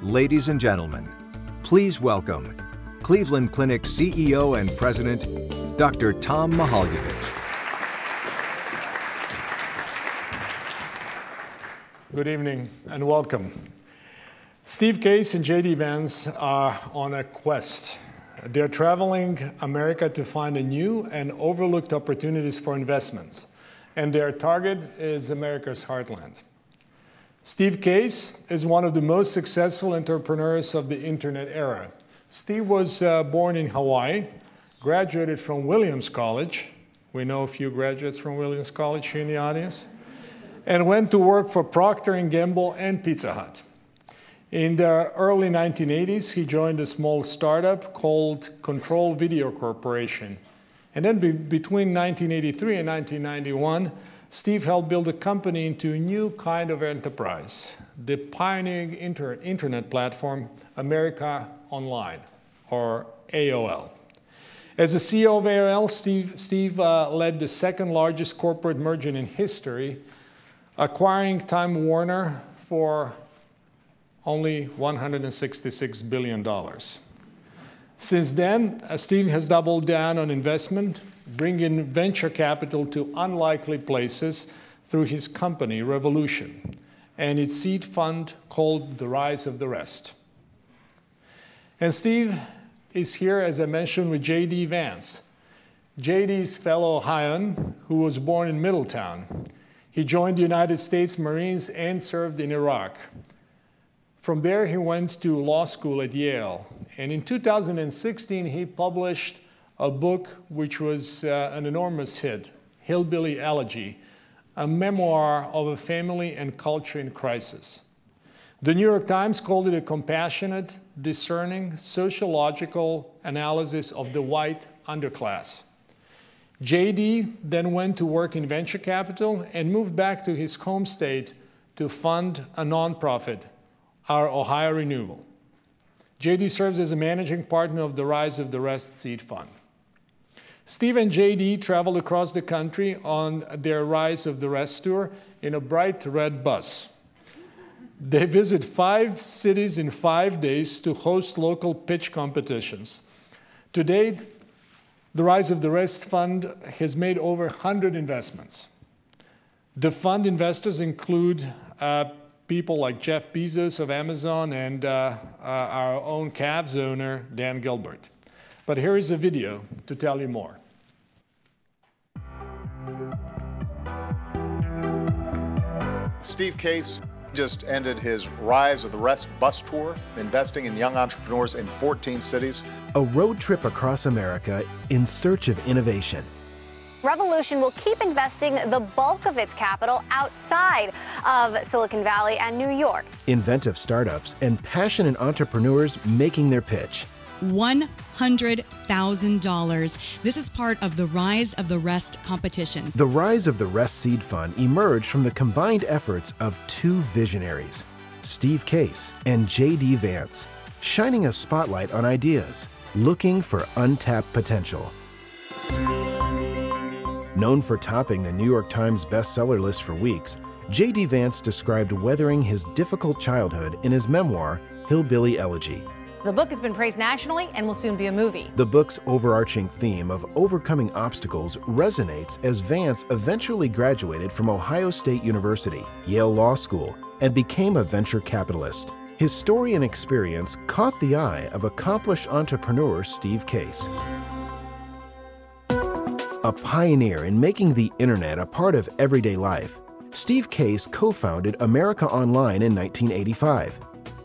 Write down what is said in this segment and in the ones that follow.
Ladies and gentlemen, please welcome Cleveland Clinic CEO and President, Dr. Tom Mihaljevic. Good evening and welcome. Steve Case and J.D. Vance are on a quest. They're traveling America to find a new and overlooked opportunities for investments. And their target is America's heartland. Steve Case is one of the most successful entrepreneurs of the internet era. Steve was born in Hawaii, graduated from Williams College. We know a few graduates from Williams College here in the audience. And went to work for Procter & Gamble and Pizza Hut. In the early 1980s, he joined a small startup called Control Video Corporation. And then between 1983 and 1991, Steve helped build a company into a new kind of enterprise, the pioneering internet platform, America Online, or AOL. As the CEO of AOL, Steve led the second largest corporate merger in history, acquiring Time Warner for only $166 billion. Since then, Steve has doubled down on investment, bringing venture capital to unlikely places through his company, Revolution, and its seed fund called The Rise of the Rest. And Steve is here, as I mentioned, with J.D. Vance. J.D.'s fellow Ohioan who was born in Middletown. He joined the United States Marines and served in Iraq. From there, he went to law school at Yale. And in 2016, he published a book which was an enormous hit, Hillbilly, Elegy, a memoir of a family and culture in crisis. The New York Times called it a compassionate, discerning, sociological analysis of the white underclass. J.D. then went to work in venture capital and moved back to his home state to fund a nonprofit, our Ohio Renewal. J.D. serves as a managing partner of the Rise of the Rest seed fund. Steve and J.D. traveled across the country on their Rise of the Rest tour in a bright red bus. They visit 5 cities in 5 days to host local pitch competitions. To date, the Rise of the Rest fund has made over 100 investments. The fund investors include people like Jeff Bezos of Amazon and our own Cavs owner, Dan Gilbert. But here is a video to tell you more. Steve Case just ended his Rise of the Rest bus tour, investing in young entrepreneurs in 14 cities. A road trip across America in search of innovation. Revolution will keep investing the bulk of its capital outside of Silicon Valley and New York. Inventive startups and passionate entrepreneurs making their pitch. $100,000. This is part of the Rise of the Rest competition. The Rise of the Rest seed fund emerged from the combined efforts of 2 visionaries, Steve Case and J.D. Vance, shining a spotlight on ideas, looking for untapped potential. Known for topping the New York Times bestseller list for weeks, J.D. Vance described weathering his difficult childhood in his memoir, Hillbilly, Elegy. The book has been praised nationally and will soon be a movie. The book's overarching theme of overcoming obstacles resonates as Vance eventually graduated from Ohio State University, Yale Law School, and became a venture capitalist. His story and experience caught the eye of accomplished entrepreneur Steve Case. A pioneer in making the internet a part of everyday life, Steve Case co-founded America Online in 1985.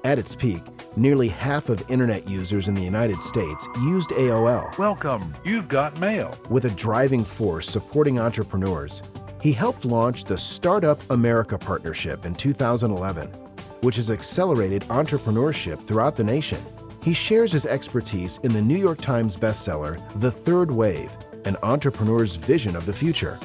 At its peak, nearly half of internet users in the United States used AOL. Welcome, you've got mail. With a driving force supporting entrepreneurs, he helped launch the Startup America Partnership in 2011, which has accelerated entrepreneurship throughout the nation. He shares his expertise in the New York Times bestseller, The Third Wave, an entrepreneur's vision of the future.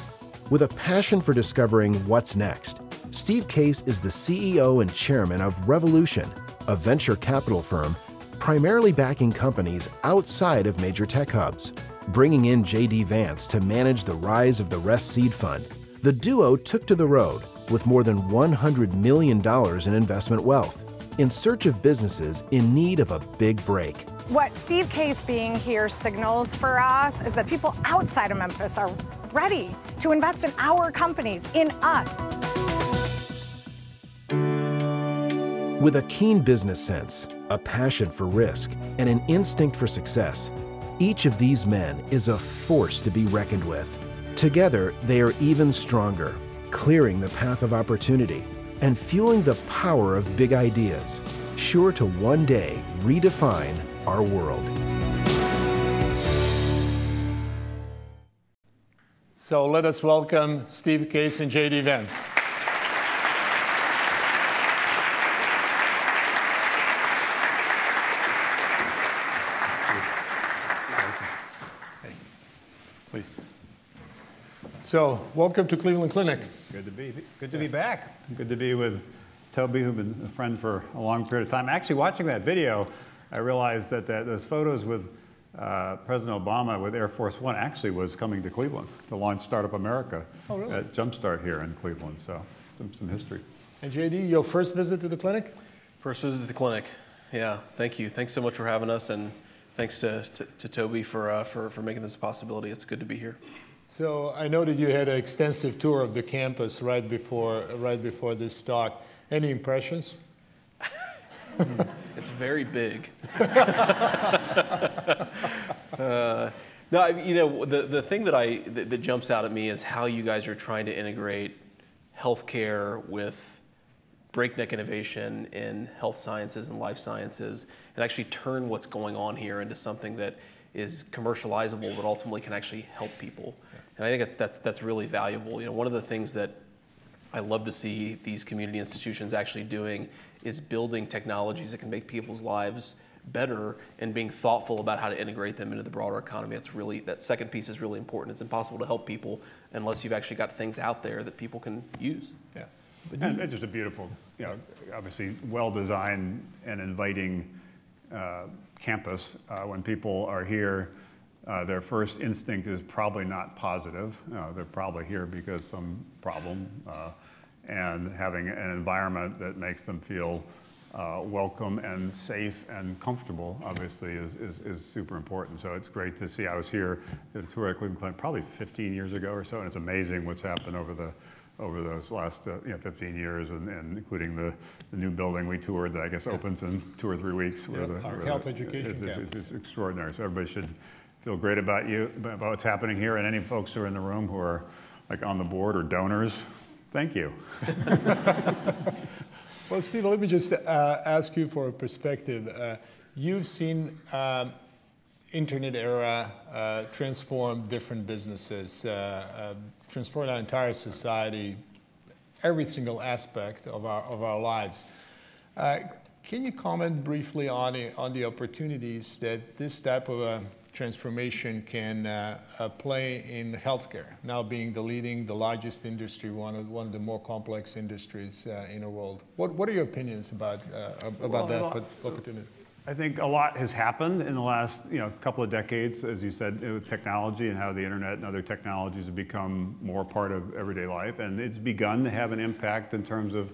With a passion for discovering what's next, Steve Case is the CEO and chairman of Revolution, a venture capital firm primarily backing companies outside of major tech hubs. Bringing in J.D. Vance to manage the Rise of the Rest seed fund, the duo took to the road with more than $100 million in investment wealth. in search of businesses in need of a big break. What Steve Case being here signals for us is that people outside of Memphis are ready to invest in our companies, in us. With a keen business sense, a passion for risk, and an instinct for success, each of these men is a force to be reckoned with. Together, they are even stronger, clearing the path of opportunity and fueling the power of big ideas, sure to one day redefine our world. So let us welcome Steve Case and J.D. Vance. Please. So, welcome to Cleveland Clinic. Good to be back. Good to be with Toby, who's been a friend for a long period of time. Actually, watching that video, I realized that those photos with President Obama with Air Force One actually was coming to Cleveland to launch Startup America at Jumpstart here in Cleveland. So, some history. And JD, your first visit to the clinic? First visit to the clinic. Yeah, thank you. Thanks so much for having us, and thanks to Toby for making this a possibility. It's good to be here. So I know that you had an extensive tour of the campus right before this talk. Any impressions? It's very big. No, you know, the thing that jumps out at me is how you guys are trying to integrate healthcare with breakneck innovation in health sciences and life sciences, and actually turn what's going on here into something that is commercializable, but ultimately can actually help people. And I think that's really valuable. You know, one of the things that I love to see these community institutions actually doing is building technologies that can make people's lives better and being thoughtful about how to integrate them into the broader economy. That second piece is really important. It's impossible to help people unless you've actually got things out there that people can use. Yeah, and it's just a beautiful, you know, obviously well-designed and inviting campus. When people are here, their first instinct is probably not positive. They're probably here because some problem, and having an environment that makes them feel welcome and safe and comfortable, obviously, is super important. So it's great to see. I was here at a tour at Cleveland Clinic probably 15 years ago or so, and it's amazing what's happened over those last 15 years, and including the new building we toured that I guess opens in 2 or 3 weeks. Our health education campus. It's extraordinary. So everybody should feel great about what's happening here, and any folks who are in the room who are like on the board or donors, thank you. Well, Steve, let me just ask you for a perspective. You've seen internet era transform different businesses, transform our entire society, every single aspect of our lives. Can you comment briefly on the opportunities that this type of transformation can play in healthcare, now being the largest industry, one of the more complex industries in the world? What are your opinions about that opportunity? I think a lot has happened in the last couple of decades, as you said, with technology and how the internet and other technologies have become more part of everyday life, and it's begun to have an impact in terms of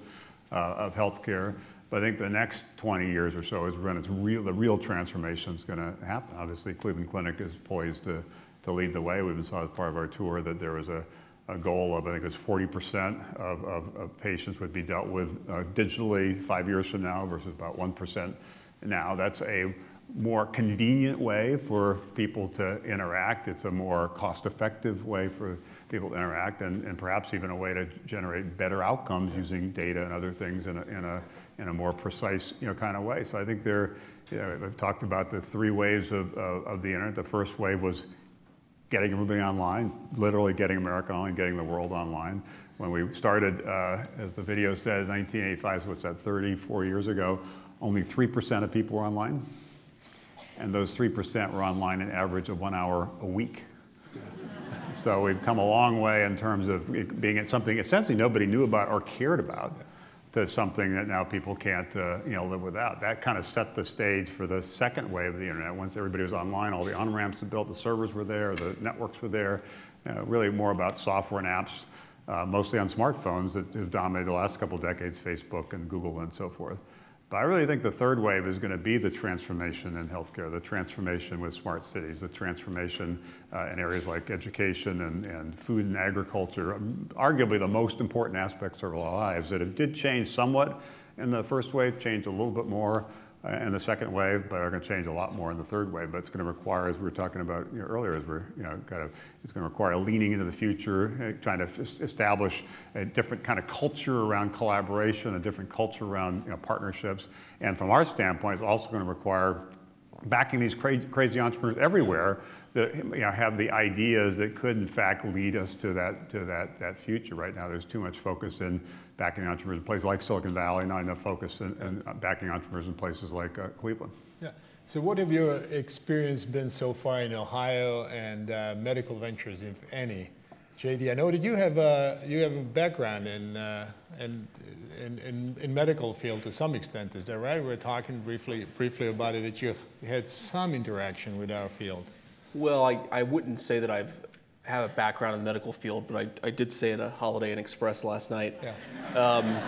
healthcare. But I think the next 20 years or so is when the real transformation is going to happen. Obviously, Cleveland Clinic is poised to lead the way. We even saw as part of our tour that there was a goal of, I think it was 40% of patients would be dealt with digitally 5 years from now versus about 1% now. That's a more convenient way for people to interact. It's a more cost-effective way for people to interact, and perhaps even a way to generate better outcomes using data and other things in a more precise kind of way. So I think I've talked about the 3 waves of the internet. The first wave was getting everybody online, literally getting America online, getting the world online. When we started, as the video said, 1985, so what's that, 34 years ago, only 3% of people were online. And those 3% were online an average of 1 hour a week. So we've come a long way in terms of it being something essentially nobody knew about or cared about, to something that now people can't live without. That kind of set the stage for the second wave of the internet. Once everybody was online, all the on-ramps were built, the servers were there, the networks were there, really more about software and apps, mostly on smartphones that have dominated the last couple of decades, Facebook and Google and so forth. But I really think the third wave is going to be the transformation in healthcare, the transformation with smart cities, the transformation in areas like education and food and agriculture, arguably the most important aspects of our lives that it did change somewhat in the first wave, changed a little bit more in the second wave, but are going to change a lot more in the third wave. But it's going to require, as we were talking about earlier, it's going to require a leaning into the future, trying to establish a different kind of culture around collaboration, a different culture around partnerships. And from our standpoint, it's also going to require backing these crazy entrepreneurs everywhere that have the ideas that could in fact lead us to that future. Right now there's too much focus in backing entrepreneurs in places like Silicon Valley, not enough focus in backing entrepreneurs in places like Cleveland. Yeah. So what have your experience been so far in Ohio and medical ventures, if any? JD, I know that you have a background in medical field to some extent. Is that right? We were talking briefly about it, that you had some interaction with our field. Well, I wouldn't say that I have a background in the medical field, but I did say at a Holiday Inn Express last night. Yeah.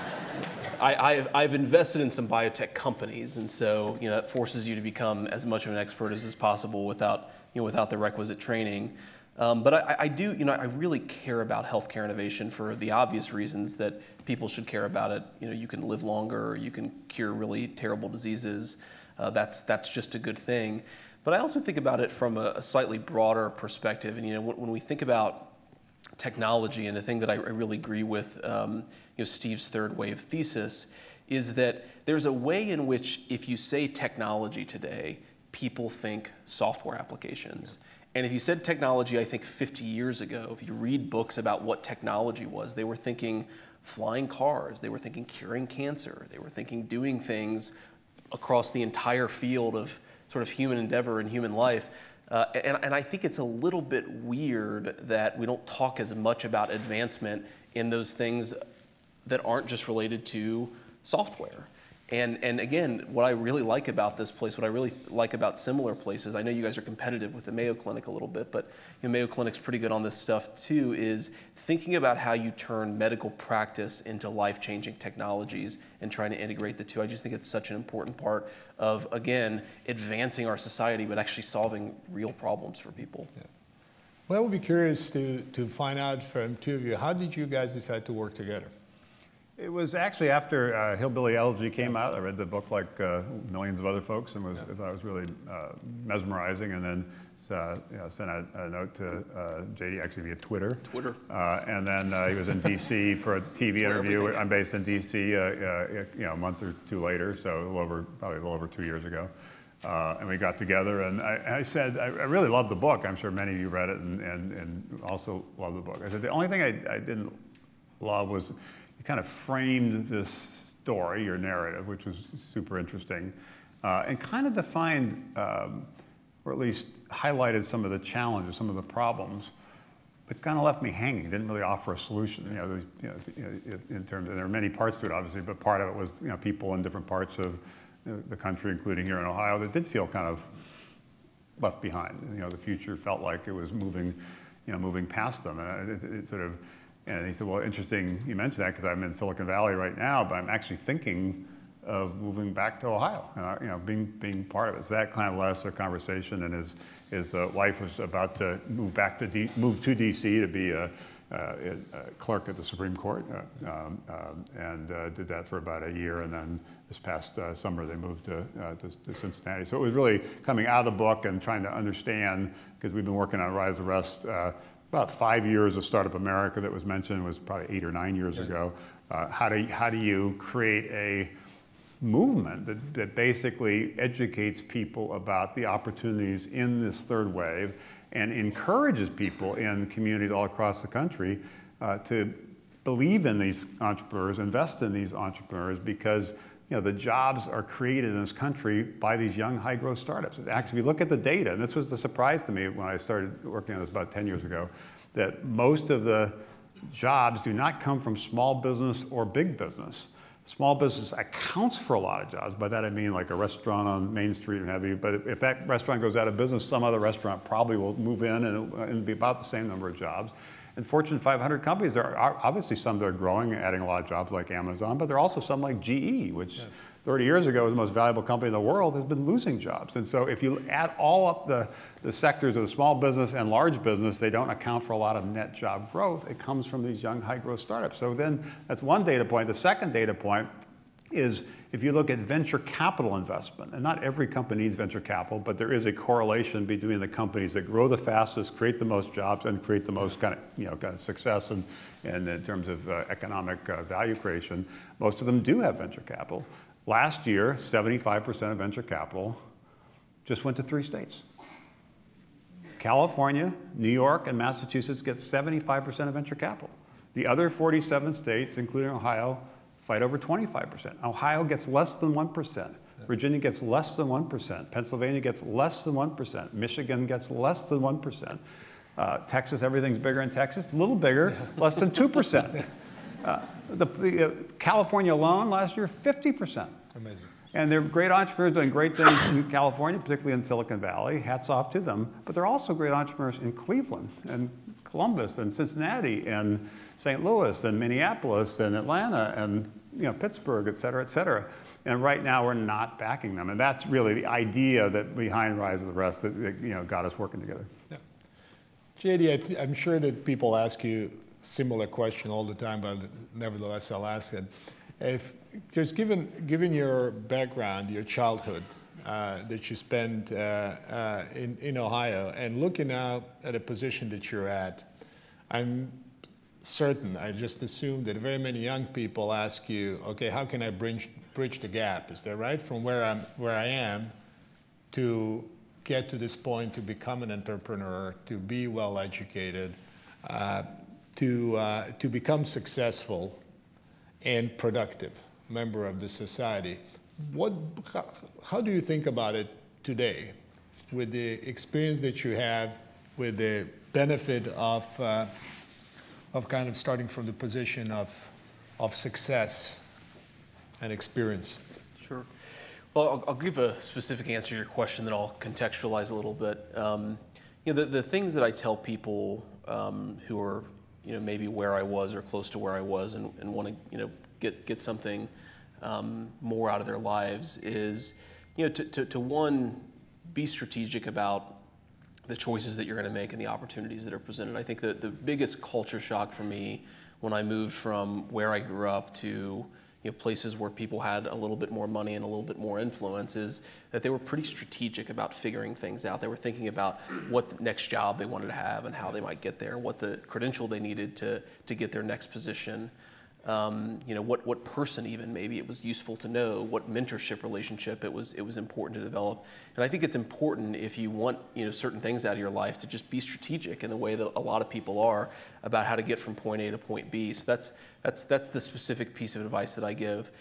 I've invested in some biotech companies, and so that forces you to become as much of an expert as possible without the requisite training. But I do, I really care about healthcare innovation for the obvious reasons that people should care about it. You can live longer, you can cure really terrible diseases. That's just a good thing. But I also think about it from a slightly broader perspective. And when we think about technology, and the thing that I really agree with Steve's third wave thesis is that there's a way in which if you say technology today, people think software applications. And if you said technology, I think 50 years ago, if you read books about what technology was, they were thinking flying cars, they were thinking curing cancer, they were thinking doing things across the entire field of sort of human endeavor and human life. And I think it's a little bit weird that we don't talk as much about advancement in those things that aren't just related to software. And again, what I really like about this place, what I really like about similar places, I know you guys are competitive with the Mayo Clinic a little bit, but Mayo Clinic's pretty good on this stuff too, is thinking about how you turn medical practice into life-changing technologies and trying to integrate the two. I just think it's such an important part of, again, advancing our society, but actually solving real problems for people. Yeah. Well, I would be curious to find out from two of you, how did you guys decide to work together? It was actually after Hillbilly, Elegy came out. I read the book like millions of other folks, and I thought it was really mesmerizing. And then sent a note to JD, actually via Twitter. And then he was in D.C. for a TV interview. I'm based in D.C. A month or two later, so probably a little over 2 years ago. And we got together, and I said, I really loved the book. I'm sure many of you read it and also loved the book. I said, the only thing I didn't love was you kind of framed this story, your narrative, which was super interesting, and kind of defined, or at least highlighted some of the challenges, some of the problems, but kind of left me hanging. Didn't really offer a solution. In terms of, there are many parts to it, obviously, but part of it was people in different parts of the country, including here in Ohio, that did feel kind of left behind. The future felt like it was moving past them, and it sort of. And he said, well, interesting you mentioned that, because I'm in Silicon Valley right now, but I'm actually thinking of moving back to Ohio, being part of it. So that kind of led us to a conversation, and his wife was about to move to D.C. to be a clerk at the Supreme Court, and did that for about a year, and then this past summer they moved to Cincinnati. So it was really coming out of the book and trying to understand, because we've been working on Rise of Rest, about 5 years of Startup America that was mentioned, was probably 8 or 9 years ago. How do you create a movement that basically educates people about the opportunities in this third wave and encourages people in communities all across the country to believe in these entrepreneurs, invest in these entrepreneurs, because the jobs are created in this country by these young, high-growth startups. Actually, if you look at the data, and this was the surprise to me when I started working on this about 10 years ago, that most of the jobs do not come from small business or big business. Small business accounts for a lot of jobs. By that I mean like a restaurant on Main Street and have you. But if that restaurant goes out of business, some other restaurant probably will move in, and it'll be about the same number of jobs. And Fortune 500 companies, there are obviously some that are growing and adding a lot of jobs like Amazon, but there are also some like GE, which 30 years ago was the most valuable company in the world, has been losing jobs. And so if you add all up the sectors of the small business and large business, they don't account for a lot of net job growth. It comes from these young high growth startups. So then that's one data point. The second data point is if you look at venture capital investment, and not every company needs venture capital, but there is a correlation between the companies that grow the fastest, create the most jobs, and create the most kind of success and in terms of economic value creation. Most of them do have venture capital. Last year, 75% of venture capital just went to 3 states. California, New York, and Massachusetts get 75% of venture capital. The other 47 states, including Ohio, fight over 25%. Ohio gets less than 1%. Virginia gets less than 1%. Pennsylvania gets less than 1%. Michigan gets less than 1%. Texas, everything's bigger in Texas, a little bigger, less than 2%. California alone last year, 50%. Amazing. And they're great entrepreneurs doing great things in California, particularly in Silicon Valley. Hats off to them. But they're also great entrepreneurs in Cleveland and Columbus and Cincinnati and St. Louis and Minneapolis and Atlanta and Pittsburgh, et cetera, et cetera. And right now we're not backing them. And that's really the idea that behind Rise of the Rest that got us working together. Yeah. JD, I'm sure that people ask you similar question all the time, but nevertheless I'll ask it. If just given your background, your childhood that you spent in Ohio, and looking out at a position that you're at, I'm certain, I just assume that very many young people ask you, okay, how can I bridge the gap? Is that right? From where I am to get to this point, to become an entrepreneur, to be well educated, to become successful and productive member of the society. How do you think about it today, with the experience that you have, with the benefit of kind of starting from the position of success and experience? Sure. Well, I'll give a specific answer to your question, then I'll contextualize a little bit. The things that I tell people who are maybe where I was or close to where I was and want to get something more out of their lives is to one, be strategic about the choices that you're going to make and the opportunities that are presented. I think that the biggest culture shock for me when I moved from where I grew up to places where people had a little bit more money and a little bit more influence is that they were pretty strategic about figuring things out. They were thinking about what the next job they wanted to have and how they might get there, what the credential they needed to get their next position. What person even maybe it was useful to know, what mentorship relationship it was important to develop. And I think it's important if you want certain things out of your life to just be strategic in the way that a lot of people are about how to get from point A to point B. So that's the specific piece of advice that I give.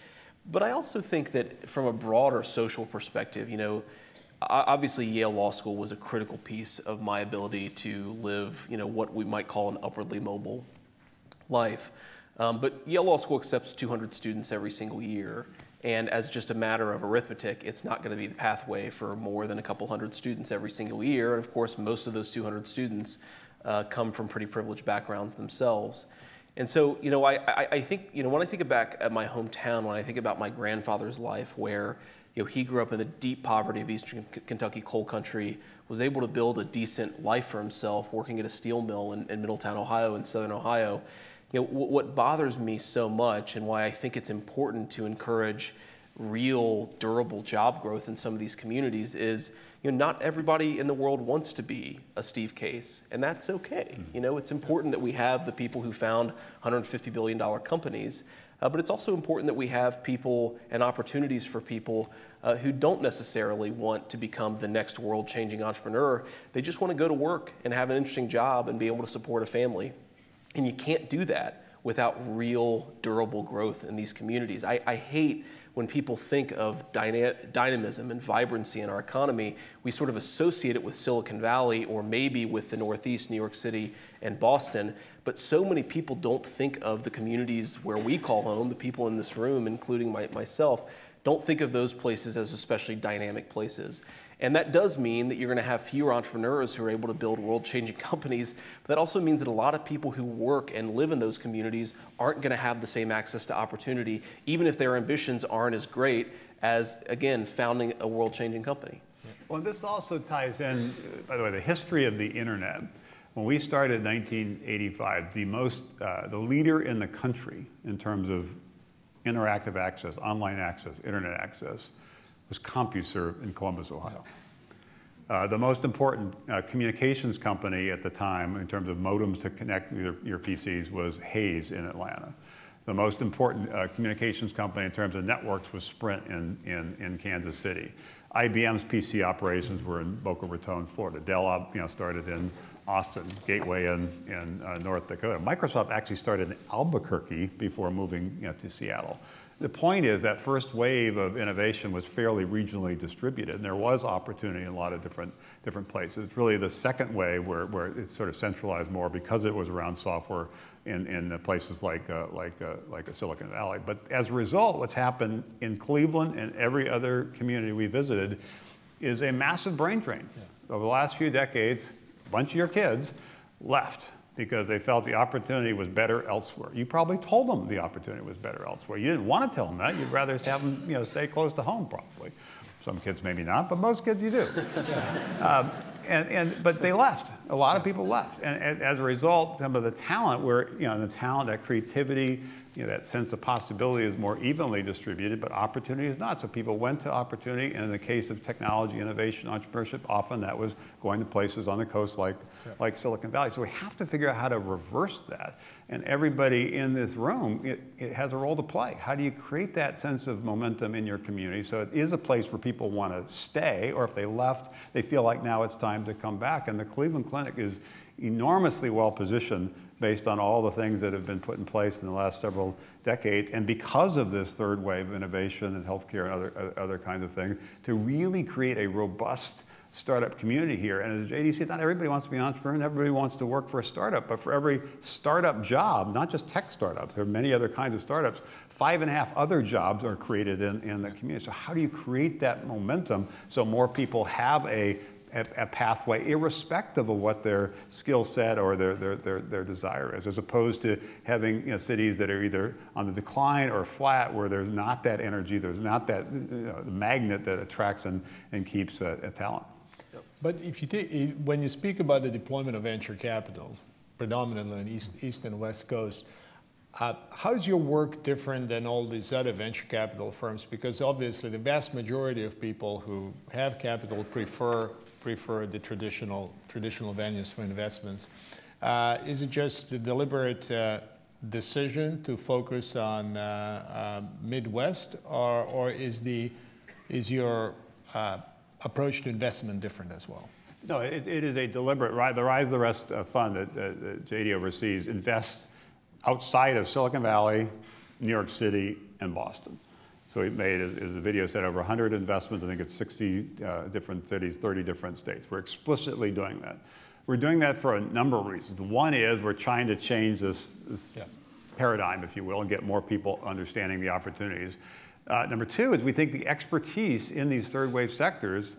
But I also think that from a broader social perspective, obviously Yale Law School was a critical piece of my ability to live, what we might call an upwardly mobile life. But Yale Law School accepts 200 students every single year, and as just a matter of arithmetic, it's not going to be the pathway for more than a couple hundred students every single year. And of course, most of those 200 students come from pretty privileged backgrounds themselves. And so, I think, when I think back at my hometown, when I think about my grandfather's life, where he grew up in the deep poverty of Eastern Kentucky coal country, was able to build a decent life for himself, working at a steel mill in Middletown, Ohio, in Southern Ohio. What bothers me so much, and why I think it's important to encourage real, durable job growth in some of these communities is, not everybody in the world wants to be a Steve Case, and that's okay. It's important that we have the people who found $150 billion companies, but it's also important that we have people and opportunities for people who don't necessarily want to become the next world-changing entrepreneur. They just want to go to work and have an interesting job and be able to support a family. And you can't do that without real, durable growth in these communities. I hate when people think of dynamism and vibrancy in our economy, we sort of associate it with Silicon Valley or maybe with the Northeast, New York City and Boston. but so many people don't think of the communities where we call home, the people in this room, including myself, don't think of those places as especially dynamic places. And that does mean that you're going to have fewer entrepreneurs who are able to build world-changing companies, but that also means that a lot of people who work and live in those communities aren't going to have the same access to opportunity, even if their ambitions aren't as great as, again, founding a world-changing company. Well, this also ties in, by the way, the history of the internet. When we started in 1985, the leader in the country in terms of interactive access, online access, internet access, was CompuServe in Columbus, Ohio. The most important communications company at the time in terms of modems to connect your PCs was Hayes in Atlanta. The most important communications company in terms of networks was Sprint in Kansas City. IBM's PC operations were in Boca Raton, Florida. Dell started in Austin, Gateway in North Dakota. Microsoft actually started in Albuquerque before moving to Seattle. The point is that first wave of innovation was fairly regionally distributed, and there was opportunity in a lot of different places. It's really the second wave where it's sort of centralized more because it was around software in places like a Silicon Valley. But as a result, what's happened in Cleveland and every other community we visited is a massive brain drain. Yeah. Over the last few decades, a bunch of your kids left because they felt the opportunity was better elsewhere. You probably told them the opportunity was better elsewhere. You didn't want to tell them that. You'd rather have them stay close to home, probably. Some kids maybe not, but most kids you do. But they left. A lot of people left. And as a result, some of the talent, that creativity, that sense of possibility is more evenly distributed, but opportunity is not. So people went to opportunity, and in the case of technology, innovation, entrepreneurship, often that was going to places on the coast like Silicon Valley. So we have to figure out how to reverse that. And everybody in this room, it has a role to play. How do you create that sense of momentum in your community so it is a place where people want to stay, or if they left, they feel like now it's time to come back. And the Cleveland Clinic is enormously well positioned based on all the things that have been put in place in the last several decades, and because of this third wave of innovation in healthcare and other kinds of things, to really create a robust startup community here. And as JD said, not everybody wants to be an entrepreneur, and everybody wants to work for a startup, but for every startup job, not just tech startups, there are many other kinds of startups, 5.5 other jobs are created in the community. So how do you create that momentum so more people have a pathway, irrespective of what their skill set or their desire is, as opposed to having cities that are either on the decline or flat, where there's not that energy, there's not that magnet that attracts and keeps talent. But if you take, when you speak about the deployment of venture capital, predominantly on East and West Coast, how is your work different than all these other venture capital firms? Because obviously the vast majority of people who have capital prefer the traditional venues for investments. Is it just a deliberate decision to focus on Midwest, or is your approach to investment different as well? No, it is a deliberate. The Rise of the Rest fund that JD oversees invests outside of Silicon Valley, New York City, and Boston. So we've made, as the video said, over 100 investments. I think it's 60 different cities, 30 different states. We're explicitly doing that. We're doing that for a number of reasons. One is we're trying to change this paradigm, if you will, and get more people understanding the opportunities. Number two is we think the expertise in these third wave sectors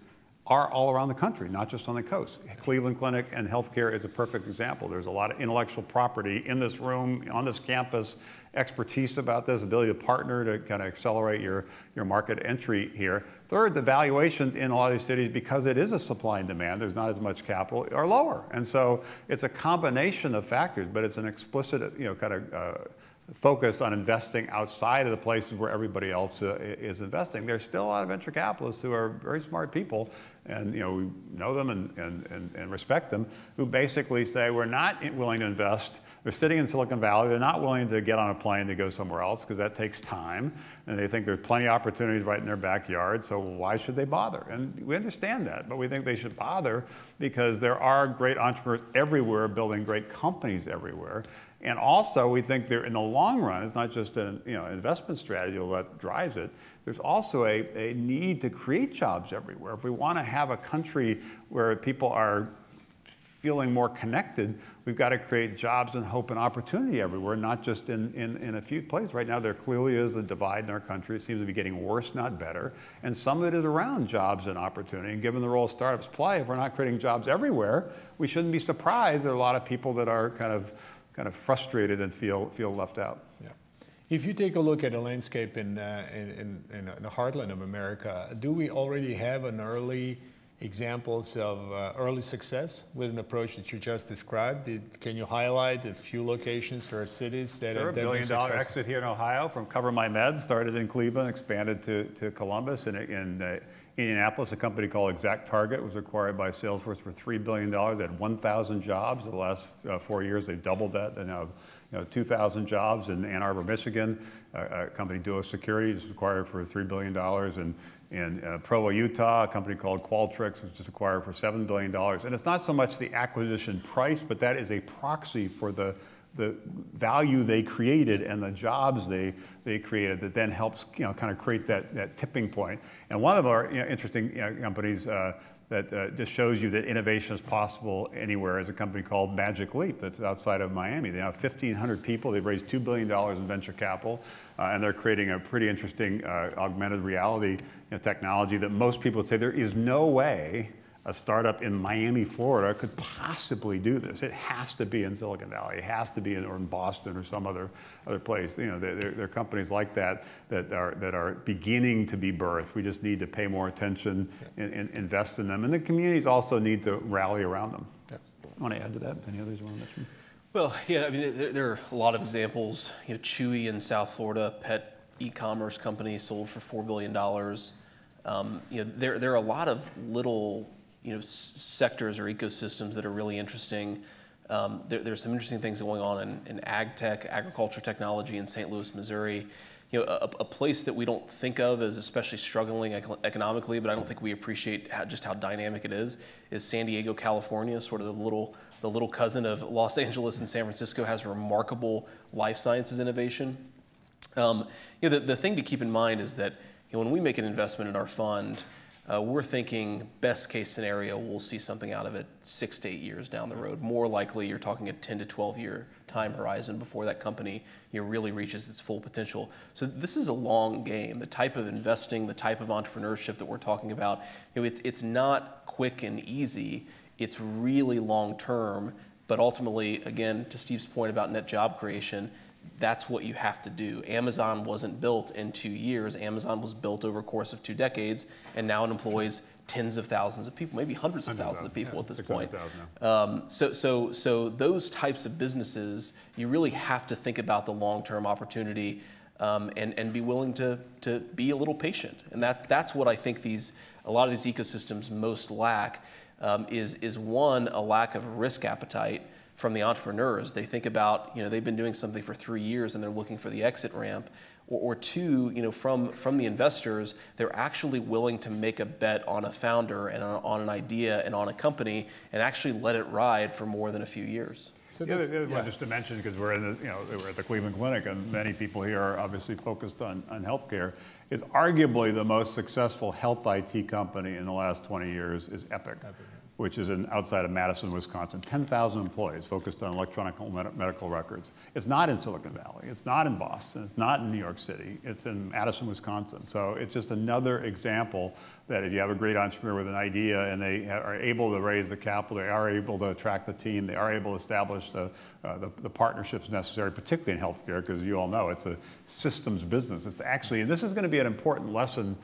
are all around the country, not just on the coast. Cleveland Clinic and healthcare is a perfect example. There's a lot of intellectual property in this room, on this campus, expertise about this, ability to partner to kind of accelerate your market entry here. Third, the valuations in a lot of these cities, because it is a supply and demand, there's not as much capital, are lower. And so it's a combination of factors, but it's an explicit, kind of focus on investing outside of the places where everybody else is investing. There's still a lot of venture capitalists who are very smart people, and we know them and respect them, who basically say we're not willing to invest. They're sitting in Silicon Valley. They're not willing to get on a plane to go somewhere else because that takes time, and they think there's plenty of opportunities right in their backyard, so why should they bother? And we understand that, but we think they should bother because there are great entrepreneurs everywhere building great companies everywhere. And also, we think in the long run, it's not just an investment strategy that drives it. There's also a need to create jobs everywhere. If we want to have a country where people are feeling more connected, we've got to create jobs and hope and opportunity everywhere, not just in a few places. Right now, there clearly is a divide in our country. It seems to be getting worse, not better. And some of it is around jobs and opportunity. And given the role startups play, if we're not creating jobs everywhere, we shouldn't be surprised there are a lot of people that are kind of frustrated and feel left out. Yeah. If you take a look at the landscape in the heartland of America, do we already have an early examples of early success with an approach that you just described? Can you highlight a few locations or cities that have been successful? Sure, $1 billion exit here in Ohio from Cover My Meds, started in Cleveland, expanded to Columbus. In Indianapolis, a company called ExactTarget was acquired by Salesforce for $3 billion. They had 1,000 jobs. In the last 4 years, they've doubled that. They now have 2,000 jobs. In Ann Arbor, Michigan, a company, Duo Security, was acquired for $3 billion. And in Provo, Utah, a company called Qualtrics was just acquired for $7 billion. And it's not so much the acquisition price, but that is a proxy for the value they created and the jobs they created that then helps kind of create that tipping point. And one of our interesting companies that just shows you that innovation is possible anywhere is a company called Magic Leap that's outside of Miami. They have 1,500 people. They've raised $2 billion in venture capital, and they're creating a pretty interesting augmented reality technology that most people would say there is no way a startup in Miami, Florida could possibly do this. It has to be in Silicon Valley. It has to be in Boston or some other place. There are companies like that are beginning to be birthed. We just need to pay more attention and invest in them. And the communities also need to rally around them. Yeah. Want to add to that? Any others you want to mention? Well, yeah, I mean, there are a lot of examples. Chewy in South Florida, pet e-commerce company, sold for $4 billion. There are a lot of little sectors or ecosystems that are really interesting. There's some interesting things going on in ag tech, agriculture technology in St. Louis, Missouri. A place that we don't think of as especially struggling economically, but I don't think we appreciate just how dynamic it is San Diego, California, sort of the little cousin of Los Angeles and San Francisco, has remarkable life sciences innovation. The thing to keep in mind is that when we make an investment in our fund, we're thinking best case scenario, we'll see something out of it 6 to 8 years down the road. More likely, you're talking a 10 to 12 year time horizon before that company really reaches its full potential. So this is a long game. The type of investing, the type of entrepreneurship that we're talking about, it's not quick and easy. It's really long term. But ultimately, again, to Steve's point about net job creation, that's what you have to do. Amazon wasn't built in 2 years. Amazon was built over a course of 2 decades, and now it employs tens of thousands of people, maybe hundreds of thousands of people at this point. So those types of businesses, you really have to think about the long-term opportunity and be willing to be a little patient. And that's what I think a lot of these ecosystems most lack, is one, a lack of risk appetite from the entrepreneurs. They think about, they've been doing something for 3 years and they're looking for the exit ramp. Or two, from the investors, they're actually willing to make a bet on a founder and on an idea and on a company and actually let it ride for more than a few years. So just to mention, because we're at the Cleveland Clinic and many people here are obviously focused on healthcare, is arguably the most successful health IT company in the last 20 years is Epic, which is outside of Madison, Wisconsin. 10,000 employees focused on electronic medical records. It's not in Silicon Valley. It's not in Boston. It's not in New York City. It's in Madison, Wisconsin. So it's just another example that if you have a great entrepreneur with an idea and they are able to raise the capital, they are able to attract the team, they are able to establish the partnerships necessary, particularly in healthcare, because you all know it's a systems business. It's actually, and this is going to be an important lesson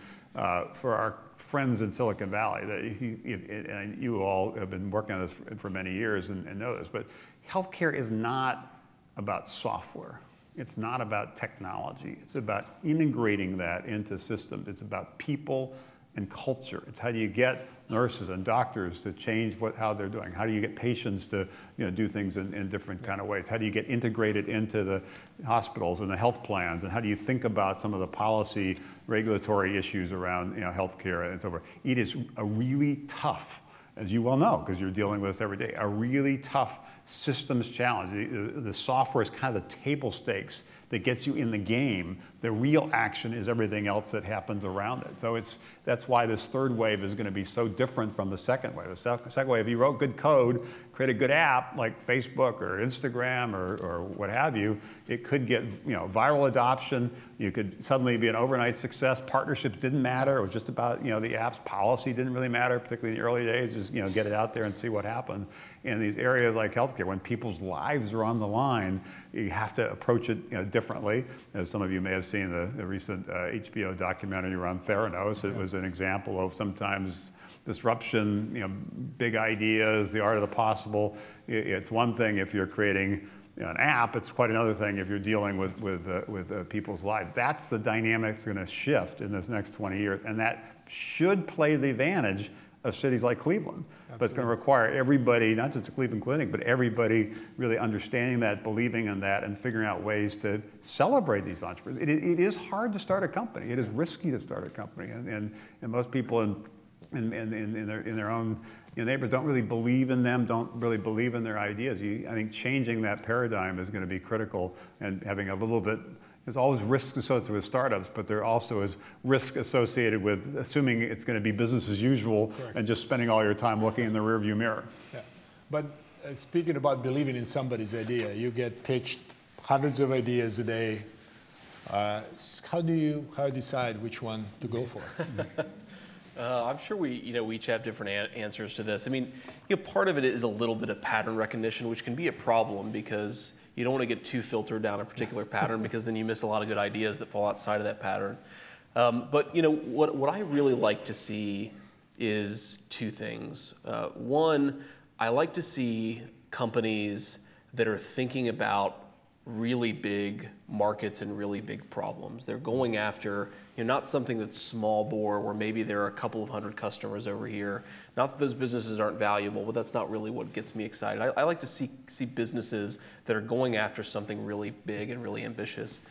for our friends in Silicon Valley, that and you all have been working on this for many years and know this, but healthcare is not about software. It's not about technology. It's about integrating that into systems. It's about people and culture. It's how do you get nurses and doctors to change how they're doing? How do you get patients to do things in different kind of ways? How do you get integrated into the hospitals and the health plans? And how do you think about some of the policy regulatory issues around healthcare and so forth? It is a really tough, as you well know, because you're dealing with this every day, a really tough systems challenge. The software is kind of the table stakes that gets you in the game. The real action is everything else that happens around it. So that's why this third wave is going to be so different from the second wave. The second wave, if you wrote good code, create a good app like Facebook or Instagram or what have you, it could get viral adoption. You could suddenly be an overnight success. Partnerships didn't matter. It was just about the app's policy didn't really matter, particularly in the early days. Just get it out there and see what happened. In these areas like healthcare, when people's lives are on the line, you have to approach it differently. As some of you may have seen the recent HBO documentary around Theranos, it was an example of sometimes disruption, big ideas, the art of the possible. It's one thing if you're creating an app, it's quite another thing if you're dealing with people's lives. That's the dynamic that's going to shift in this next 20 years, and that should play the advantage of cities like Cleveland. Absolutely. But it's going to require everybody, not just the Cleveland Clinic, but everybody really understanding that, believing in that, and figuring out ways to celebrate these entrepreneurs. It is hard to start a company. It is risky to start a company, and most people in their own neighbors don't really believe in them, don't really believe in their ideas. I think changing that paradigm is going to be critical, and having a little bit. There's always risks associated with startups, but there also is risk associated with assuming it's going to be business as usual. Correct. And just spending all your time looking in the rearview mirror. Yeah. But speaking about believing in somebody's idea, you get pitched hundreds of ideas a day. How do you decide which one to go for? I'm sure we each have different answers to this. I mean, part of it is a little bit of pattern recognition, which can be a problem because you don't want to get too filtered down a particular pattern because then you miss a lot of good ideas that fall outside of that pattern. But what I really like to see is two things. One, I like to see companies that are thinking about really big markets and really big problems. They're going after not something that's small bore where maybe there are a couple of hundred customers over here. Not that those businesses aren't valuable, but that's not really what gets me excited. I like to see businesses that are going after something really big and really ambitious.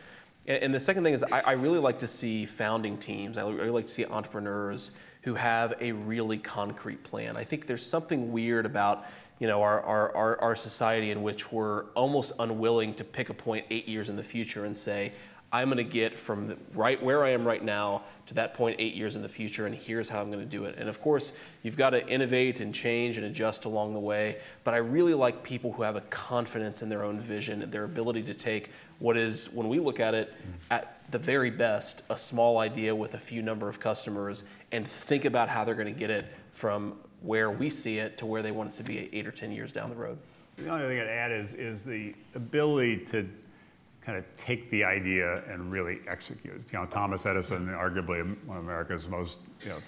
And the second thing is I really like to see founding teams. I really like to see entrepreneurs who have a really concrete plan. I think there's something weird about our society in which we're almost unwilling to pick a point 8 years in the future and say, I'm going to get from right where I am right now to that point 8 years in the future, and here's how I'm going to do it. And of course, you've got to innovate and change and adjust along the way, but I really like people who have a confidence in their own vision and their ability to take what is, when we look at it, at the very best, a small idea with a few number of customers, and think about how they're going to get it from where we see it to where they want it to be 8 or 10 years down the road. The only thing I'd add is the ability to kind of take the idea and really execute. Thomas Edison, arguably one of America's most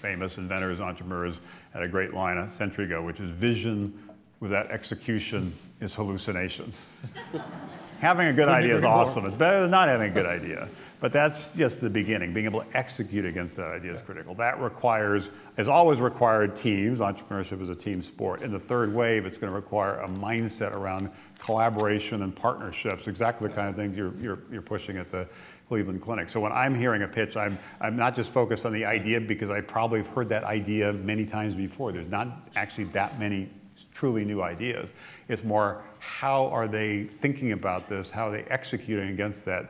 famous inventors, entrepreneurs, had a great line a century ago, which is vision without execution is hallucination. Having a good idea is awesome. It's better than not having a good idea. But that's just the beginning. Being able to execute against that idea is critical. That has always required teams. Entrepreneurship is a team sport. In the third wave, it's going to require a mindset around collaboration and partnerships, exactly the kind of things you're pushing at the Cleveland Clinic. So when I'm hearing a pitch, I'm not just focused on the idea because I probably have heard that idea many times before. There's not actually that many truly new ideas. It's more, how are they thinking about this? How are they executing against that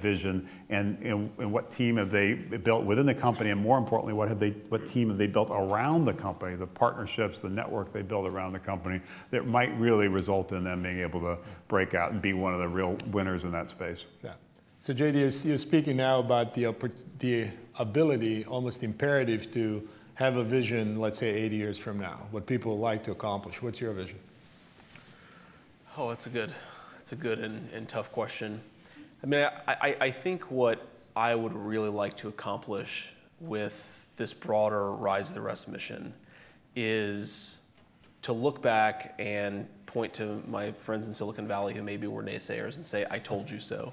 vision, and what team have they built within the company, and more importantly, what team have they built around the company, the partnerships, the network they build around the company that might really result in them being able to break out and be one of the real winners in that space. Yeah. So JD, you're speaking now about the ability, almost imperative, to have a vision, let's say 80 years from now, what people like to accomplish. What's your vision? Oh, that's a good and tough question. I mean, I think what I would really like to accomplish with this broader Rise of the Rest mission is to look back and point to my friends in Silicon Valley who maybe were naysayers and say, I told you so.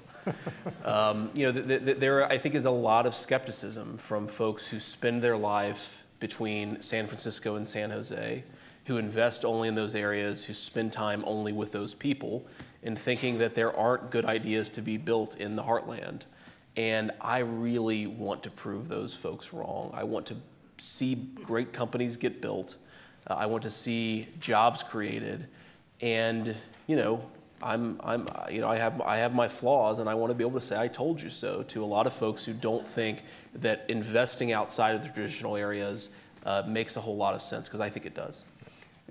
There, I think, is a lot of skepticism from folks who spend their life between San Francisco and San Jose, who invest only in those areas, who spend time only with those people, and thinking that there aren't good ideas to be built in the heartland. And I really want to prove those folks wrong. I want to see great companies get built. I want to see jobs created. And, I have my flaws, and I want to be able to say I told you so to a lot of folks who don't think that investing outside of the traditional areas makes a whole lot of sense, because I think it does.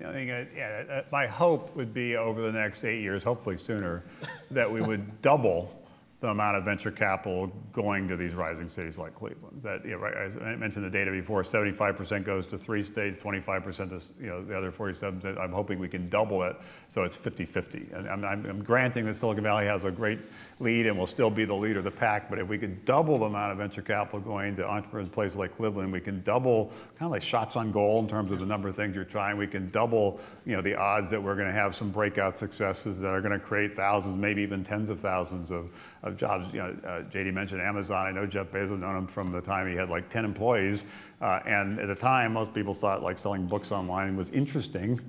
I think, my hope would be over the next 8 years, hopefully sooner, that we would double the amount of venture capital going to these rising cities like Cleveland. That, right, as I mentioned the data before, 75% goes to 3 states, 25% to the other 47. I'm hoping we can double it so it's 50-50. And I'm granting that Silicon Valley has a great lead and will still be the leader of the pack, but if we could double the amount of venture capital going to entrepreneurs in places like Cleveland, we can double, kind of like shots on goal in terms of the number of things you're trying. We can double the odds that we're going to have some breakout successes that are going to create thousands, maybe even tens of thousands of jobs. JD mentioned Amazon. I know Jeff Bezos, known him from the time he had like 10 employees. And at the time, most people thought like selling books online was interesting,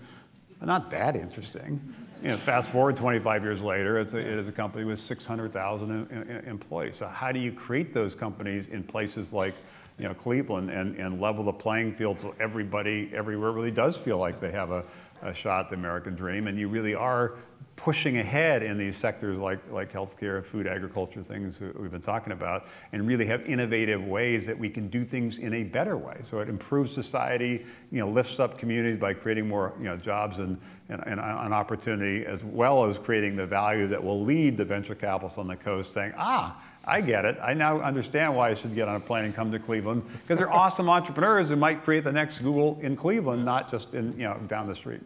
but not that interesting. Fast forward 25 years later, it is a company with 600,000 employees. So how do you create those companies in places like Cleveland and level the playing field so everybody everywhere really does feel like they have a shot at the American dream, and you really are pushing ahead in these sectors like healthcare, food, agriculture, things we've been talking about, and really have innovative ways that we can do things in a better way. So it improves society, lifts up communities by creating more jobs and an opportunity, as well as creating the value that will lead the venture capitalists on the coast saying, I get it. I now understand why I should get on a plane and come to Cleveland, because they're awesome entrepreneurs who might create the next Google in Cleveland, not just in down the street.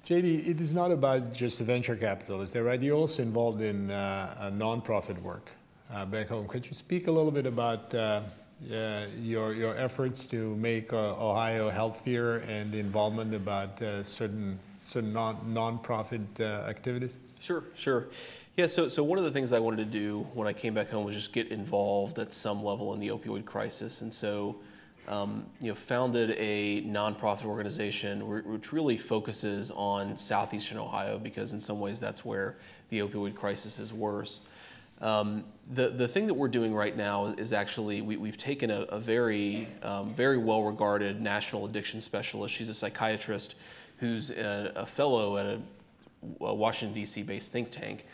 JD, it is not about just the venture capitalists, right? You're also involved in nonprofit work back home. Could you speak a little bit about your efforts to make Ohio healthier and the involvement about certain nonprofit activities? Sure. Yeah, so one of the things I wanted to do when I came back home was just get involved at some level in the opioid crisis. And so founded a nonprofit organization which really focuses on southeastern Ohio, because in some ways that's where the opioid crisis is worse. The thing that we're doing right now is actually we've taken a very well-regarded national addiction specialist. She's a psychiatrist who's a fellow at a Washington, D.C. based think tank.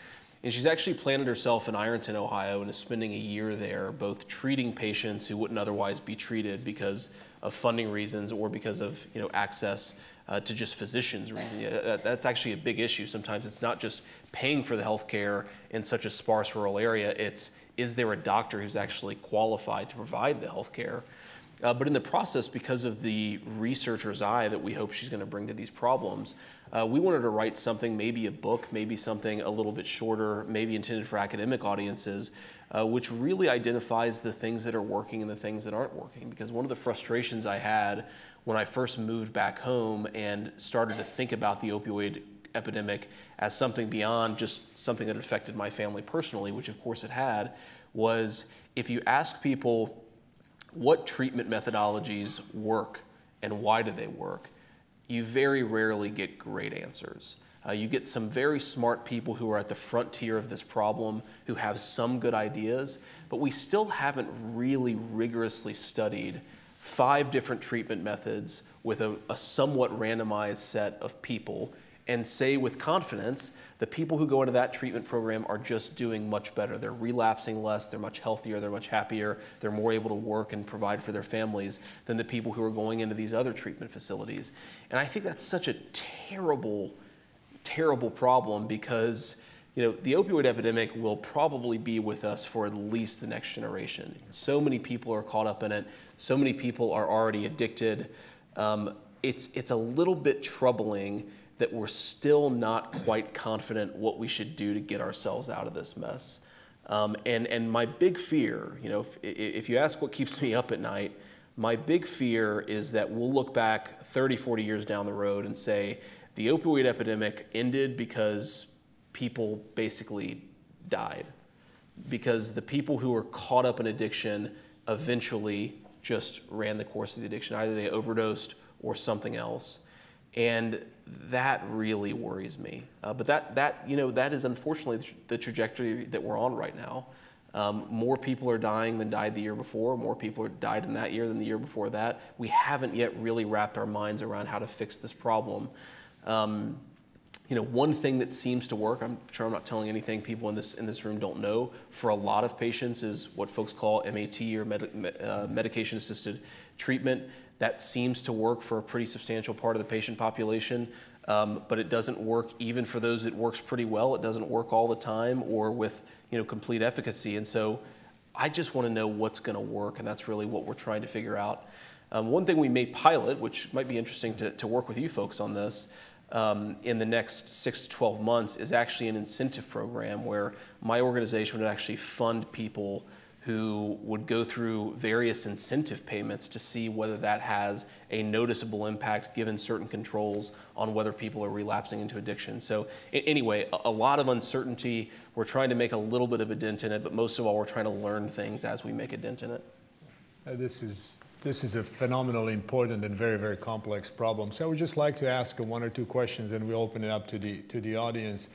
And she's actually planted herself in Ironton, Ohio, and is spending a year there, both treating patients who wouldn't otherwise be treated because of funding reasons or because of access to just physicians' reasons. That's actually a big issue. Sometimes it's not just paying for the health care in such a sparse rural area. It's, is there a doctor who's actually qualified to provide the health care? But in the process, because of the researcher's eye that we hope she's going to bring to these problems, we wanted to write something, maybe a book, maybe something a little bit shorter, maybe intended for academic audiences, which really identifies the things that are working and the things that aren't working. Because one of the frustrations I had when I first moved back home and started to think about the opioid epidemic as something beyond just something that affected my family personally, which of course it had, was if you ask people what treatment methodologies work and why do they work, you very rarely get great answers. You get some very smart people who are at the frontier of this problem who have some good ideas, but we still haven't really rigorously studied 5 different treatment methods with a somewhat randomized set of people and say with confidence the people who go into that treatment program are just doing much better. They're relapsing less, they're much healthier, they're much happier, they're more able to work and provide for their families than the people who are going into these other treatment facilities. And I think that's such a terrible, terrible problem, because the opioid epidemic will probably be with us for at least the next generation. So many people are caught up in it, so many people are already addicted. It's a little bit troubling that we're still not quite confident what we should do to get ourselves out of this mess. And my big fear, if you ask what keeps me up at night, my big fear is that we'll look back 30, 40 years down the road and say the opioid epidemic ended because people basically died. Because the people who were caught up in addiction eventually just ran the course of the addiction. Either they overdosed or something else. And that really worries me. But that is unfortunately the trajectory that we're on right now. More people are dying than died the year before. More people died in that year than the year before that. We haven't yet really wrapped our minds around how to fix this problem. one thing that seems to work, I'm sure I'm not telling anything people in this room don't know, for a lot of patients is what folks call MAT, or medication-assisted treatment. That seems to work for a pretty substantial part of the patient population, but it doesn't work even for those it works pretty well. It doesn't work all the time or with complete efficacy. And so I just want to know what's going to work, and that's really what we're trying to figure out. One thing we may pilot, which might be interesting to work with you folks on this, in the next 6 to 12 months, is actually an incentive program where my organization would actually fund people who would go through various incentive payments to see whether that has a noticeable impact given certain controls on whether people are relapsing into addiction. So anyway, a lot of uncertainty. We're trying to make a little bit of a dent in it, but most of all, we're trying to learn things as we make a dent in it. This is a phenomenally important and very, very complex problem. So I would just like to ask one or two questions, and we'll open it up to the audience.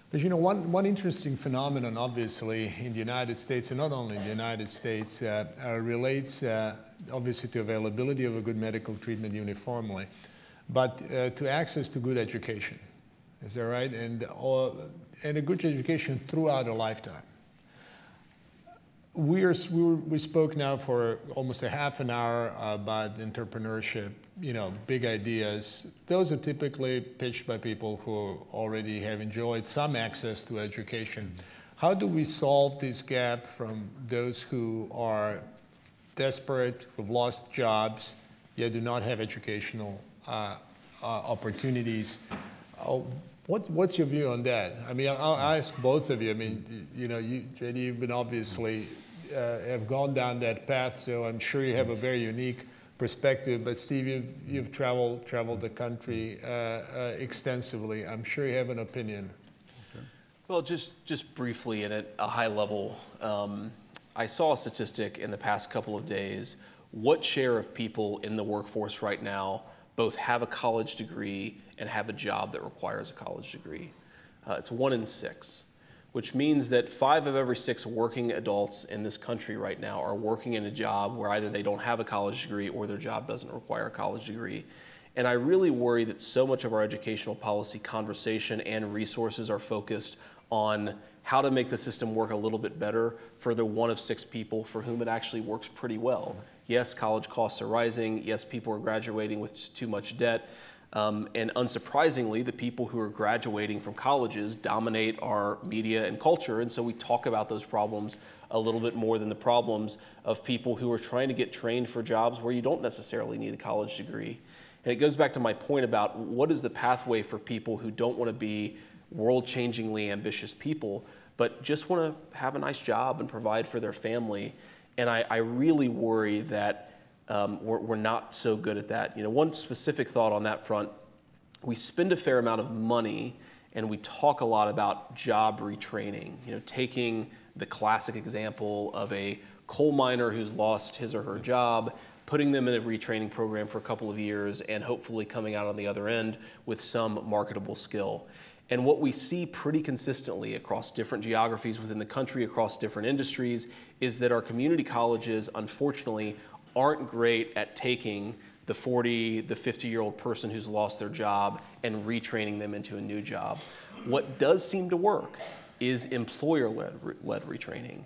But one interesting phenomenon, obviously, in the United States, and not only in the United States, relates obviously to availability of a good medical treatment uniformly, but to access to good education. Is that right? And a good education throughout a lifetime. We spoke now for almost a half an hour about entrepreneurship, big ideas. Those are typically pitched by people who already have enjoyed some access to education. How do we solve this gap from those who are desperate, who've lost jobs, yet do not have educational opportunities? What's your view on that? I mean, I'll ask both of you. I mean, JD, you've been obviously have gone down that path, so I'm sure you have a very unique perspective. But Steve, you've traveled the country extensively. I'm sure you have an opinion. Well, just briefly and at a high level, I saw a statistic in the past couple of days. What share of people in the workforce right now both have a college degree and have a job that requires a college degree? It's 1 in 6. Which means that 5 of every 6 working adults in this country right now are working in a job where either they don't have a college degree or their job doesn't require a college degree. And I really worry that so much of our educational policy conversation and resources are focused on how to make the system work a little bit better for the 1 of 6 people for whom it actually works pretty well. Yes, college costs are rising. Yes, people are graduating with too much debt. And unsurprisingly, the people who are graduating from colleges dominate our media and culture, and so we talk about those problems a little bit more than the problems of people who are trying to get trained for jobs where you don't necessarily need a college degree. And it goes back to my point about what is the pathway for people who don't want to be world-changingly ambitious people, but just want to have a nice job and provide for their family. And I really worry that we're not so good at that. One specific thought on that front, we spend a fair amount of money and we talk a lot about job retraining, taking the classic example of a coal miner who's lost his or her job, putting them in a retraining program for a couple of years and hopefully coming out on the other end with some marketable skill. And what we see pretty consistently across different geographies within the country, across different industries, is that our community colleges, unfortunately, aren't great at taking the 40, the 50-year-old person who's lost their job and retraining them into a new job. What does seem to work is employer-led retraining.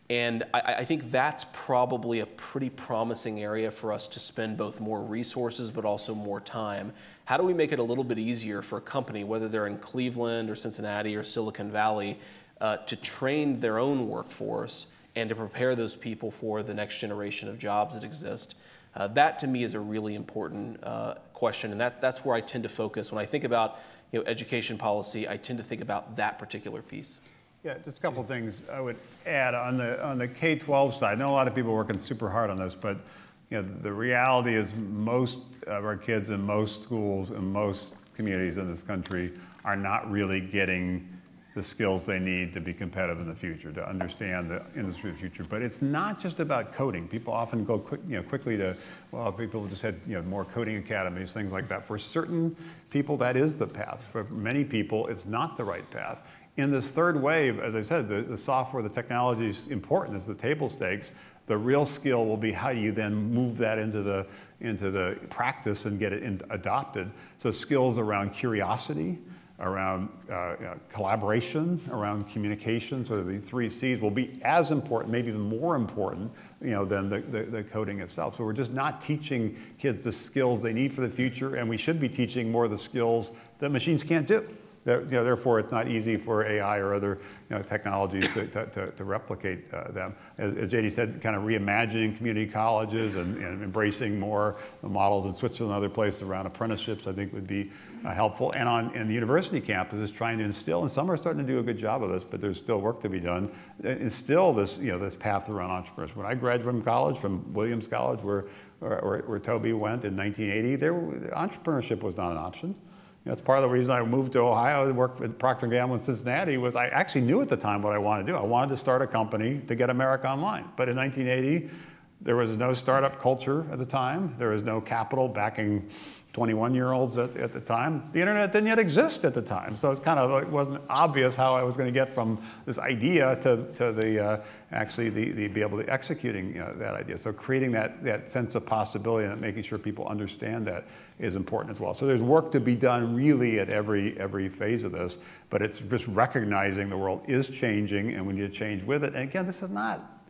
And I think that's probably a pretty promising area for us to spend both more resources but also more time. How do we make it a little bit easier for a company, whether they're in Cleveland or Cincinnati or Silicon Valley, to train their own workforce and to prepare those people for the next generation of jobs that exist? That to me is a really important question, and that's where I tend to focus. When I think about education policy, I tend to think about that particular piece. Yeah, just a couple of things I would add on the K-12 side. I know a lot of people are working super hard on this, but the reality is most of our kids in most schools and most communities in this country are not really getting the skills they need to be competitive in the future, to understand the industry of the future. But it's not just about coding. People often go quickly to, well, people just had more coding academies, things like that. For certain people, that is the path. For many people, it's not the right path. In this third wave, as I said, the software, the technology is important. It's the table stakes. The real skill will be how you then move that into the practice and get it adopted. So skills around curiosity, around collaboration, around communication. So the 3 C's will be as important, maybe even more important, than the coding itself. So we're just not teaching kids the skills they need for the future, and we should be teaching more of the skills that machines can't do. Therefore, it's not easy for AI or other technologies to replicate them. As JD said, kind of reimagining community colleges and embracing more the models in Switzerland and other places around apprenticeships, I think would be helpful. And in the university campuses, trying to instill, and some are starting to do a good job of this, but there's still work to be done, instill this, this path around entrepreneurs. When I graduated from college, from Williams College, where Toby went in 1980, entrepreneurship was not an option. That's part of the reason I moved to Ohio and worked at Procter & Gamble in Cincinnati was I actually knew at the time what I wanted to do. I wanted to start a company to get America online. But in 1980, there was no startup culture at the time. There was no capital backing 21-year-olds at the time. The internet didn't yet exist at the time. So it's kind of, it wasn't obvious how I was going to get from this idea to actually be able to executing that idea. So creating that sense of possibility and making sure people understand that is important as well. So there's work to be done really at every phase of this, but it's just recognizing the world is changing and we need to change with it. And again, this is not,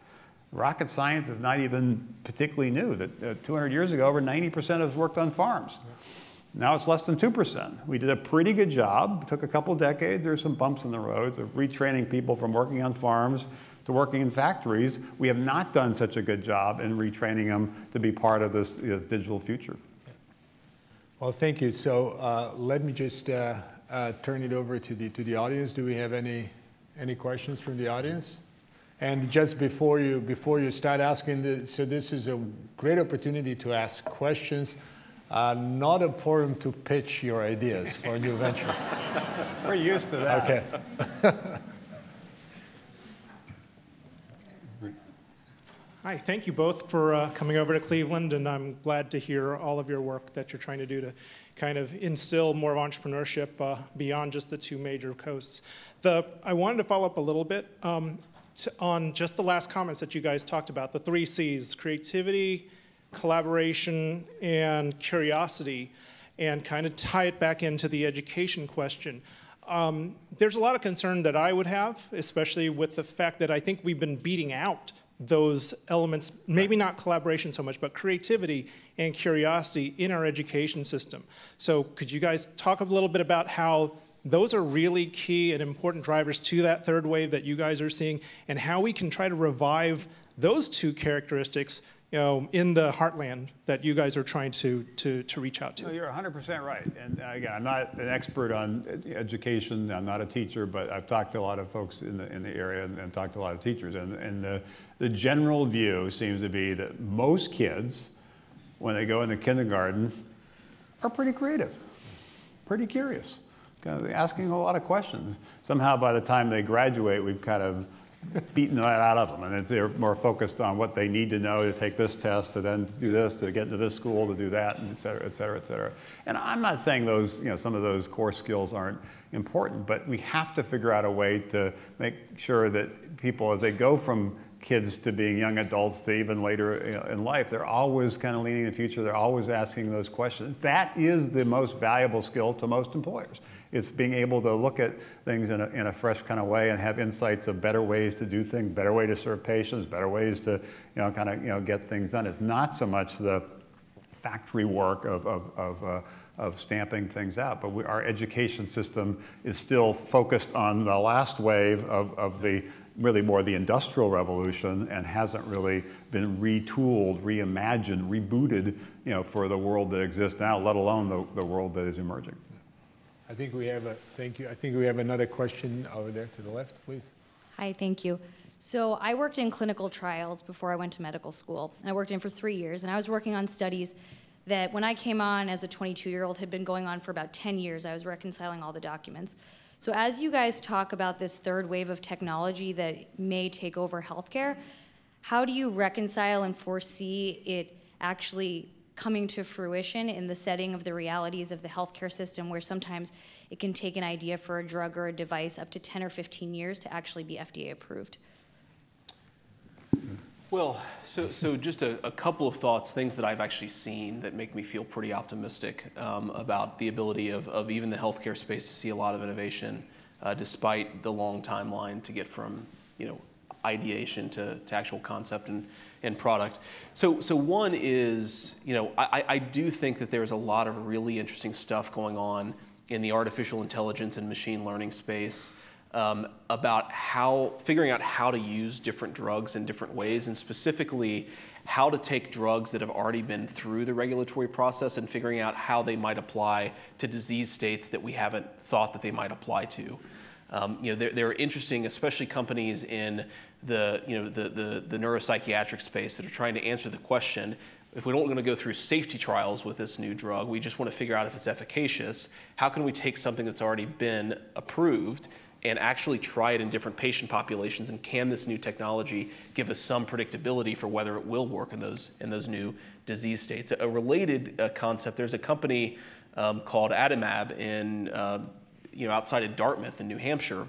rocket science is not even particularly new. That 200 years ago, over 90% of us worked on farms. Now it's less than 2%. We did a pretty good job. It took a couple decades. There's some bumps in the roads of retraining people from working on farms to working in factories. We have not done such a good job in retraining them to be part of this digital future. Well, thank you. So let me just turn it over to the audience. Do we have any questions from the audience? And just before you start asking, so this is a great opportunity to ask questions, not a forum to pitch your ideas for a new venture. We're used to that. Okay. Hi, thank you both for coming over to Cleveland, and I'm glad to hear all of your work that you're trying to do to kind of instill more of entrepreneurship beyond just the 2 major coasts. I wanted to follow up a little bit on just the last comments that you guys talked about, the 3 C's, creativity, collaboration, and curiosity, and kind of tie it back into the education question. There's a lot of concern that I would have, especially with the fact that I think we've been beating out those elements, maybe not collaboration so much, but creativity and curiosity in our education system. So could you guys talk a little bit about how those are really key and important drivers to that 3rd wave that you guys are seeing, and how we can try to revive those 2 characteristics in the heartland that you guys are trying to reach out to? No, you're 100% right. And again, I'm not an expert on education. I'm not a teacher, but I've talked to a lot of folks in the area and talked to a lot of teachers. And the general view seems to be that most kids, when they go into kindergarten, are pretty creative, pretty curious, kind of asking a lot of questions. Somehow by the time they graduate, we've kind of beating that out of them, and they're more focused on what they need to know to take this test, to then do this, to get into this school, to do that, and et cetera, et cetera, et cetera. And I'm not saying those, some of those core skills aren't important, but we have to figure out a way to make sure that people, as they go from kids to being young adults to even later in life, they're always kind of leaning in the future. They're always asking those questions. That is the most valuable skill to most employers. It's being able to look at things in a fresh kind of way and have insights of better ways to do things, better way to serve patients, better ways to get things done. It's not so much the factory work of stamping things out, but our education system is still focused on the last wave of the really more the industrial revolution, and hasn't really been retooled, reimagined, rebooted, for the world that exists now, let alone the world that is emerging. I think we have thank you. I think we have another question over there to the left, please. Hi, thank you. So I worked in clinical trials before I went to medical school. I worked in for 3 years, and I was working on studies that when I came on as a 22-year-old had been going on for about 10 years. I was reconciling all the documents. So as you guys talk about this 3rd wave of technology that may take over healthcare, how do you reconcile and foresee it actually coming to fruition in the setting of the realities of the healthcare system, where sometimes it can take an idea for a drug or a device up to 10 or 15 years to actually be FDA approved? Well, so just a couple of thoughts, things that I've actually seen that make me feel pretty optimistic about the ability of even the healthcare space to see a lot of innovation, despite the long timeline to get from ideation to actual concept and product. So one is, I do think that there's a lot of really interesting stuff going on in the artificial intelligence and machine learning space. About figuring out how to use different drugs in different ways, and specifically how to take drugs that have already been through the regulatory process and figuring out how they might apply to disease states that we haven't thought that they might apply to. There are interesting, especially companies in the neuropsychiatric space that are trying to answer the question, if we don't want to go through safety trials with this new drug, we just want to figure out if it's efficacious, how can we take something that's already been approved and actually try it in different patient populations, and can this new technology give us some predictability for whether it will work in those new disease states? A related concept, there's a company called Adimab in outside of Dartmouth in New Hampshire,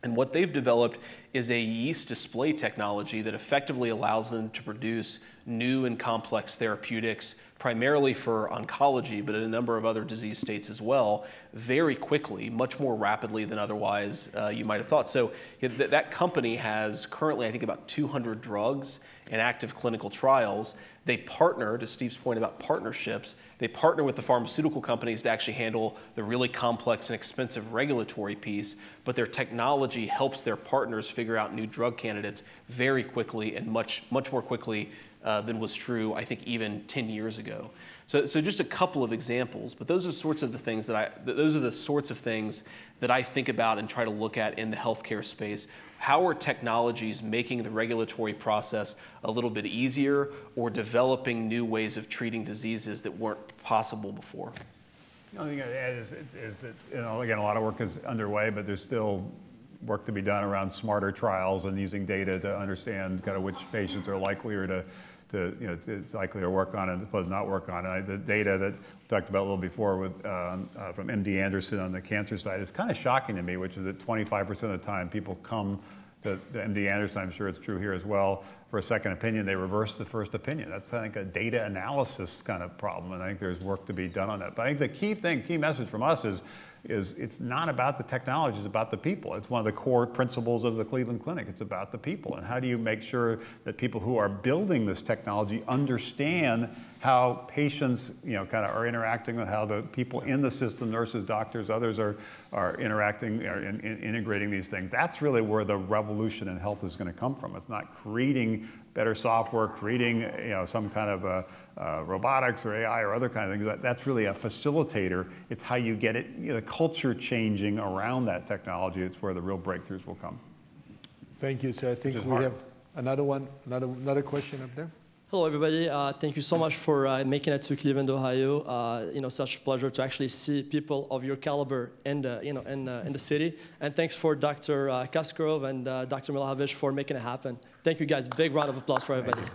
and what they've developed is a yeast display technology that effectively allows them to produce new and complex therapeutics, primarily for oncology, but in a number of other disease states as well, very quickly, much more rapidly than otherwise you might have thought. So that company has currently, I think, about 200 drugs in active clinical trials. They partner, to Steve's point about partnerships, they partner with the pharmaceutical companies to actually handle the really complex and expensive regulatory piece, but their technology helps their partners figure out new drug candidates very quickly and much more quickly than was true, I think, even 10 years ago. So just a couple of examples, but those are the sorts of things that I think about and try to look at in the healthcare space. How are technologies making the regulatory process a little bit easier, or developing new ways of treating diseases that weren't possible before? The only thing I'd add is that, again, a lot of work is underway, but there's still work to be done around smarter trials and using data to understand kind of which patients are likelier to work on and supposed not work on. And the data that we talked about a little before with from MD Anderson on the cancer side is kind of shocking to me, which is that 25% of the time people come to MD Anderson, I'm sure it's true here as well, for a second opinion, they reverse the first opinion. That's, I think, a data analysis kind of problem, and I think there's work to be done on that. But I think the key message from us is it's not about the technology, it's about the people. It's one of the core principles of the Cleveland Clinic. It's about the people. And how do you make sure that people who are building this technology understand how patients, kind of are interacting with how the people in the system, nurses, doctors, others are interacting, integrating these things. That's really where the revolution in health is going to come from. It's not creating better software, creating some kind of robotics or AI or other kind of things. That's really a facilitator. It's how you get it, the culture changing around that technology. It's where the real breakthroughs will come. Thank you. So I think we have another question up there. Hello, everybody. Thank you so much for making it to Cleveland, Ohio. Such a pleasure to actually see people of your caliber in the city. And thanks for Dr. Kasparov and Dr. Mihaljevic for making it happen. Thank you, guys. Big round of applause for everybody.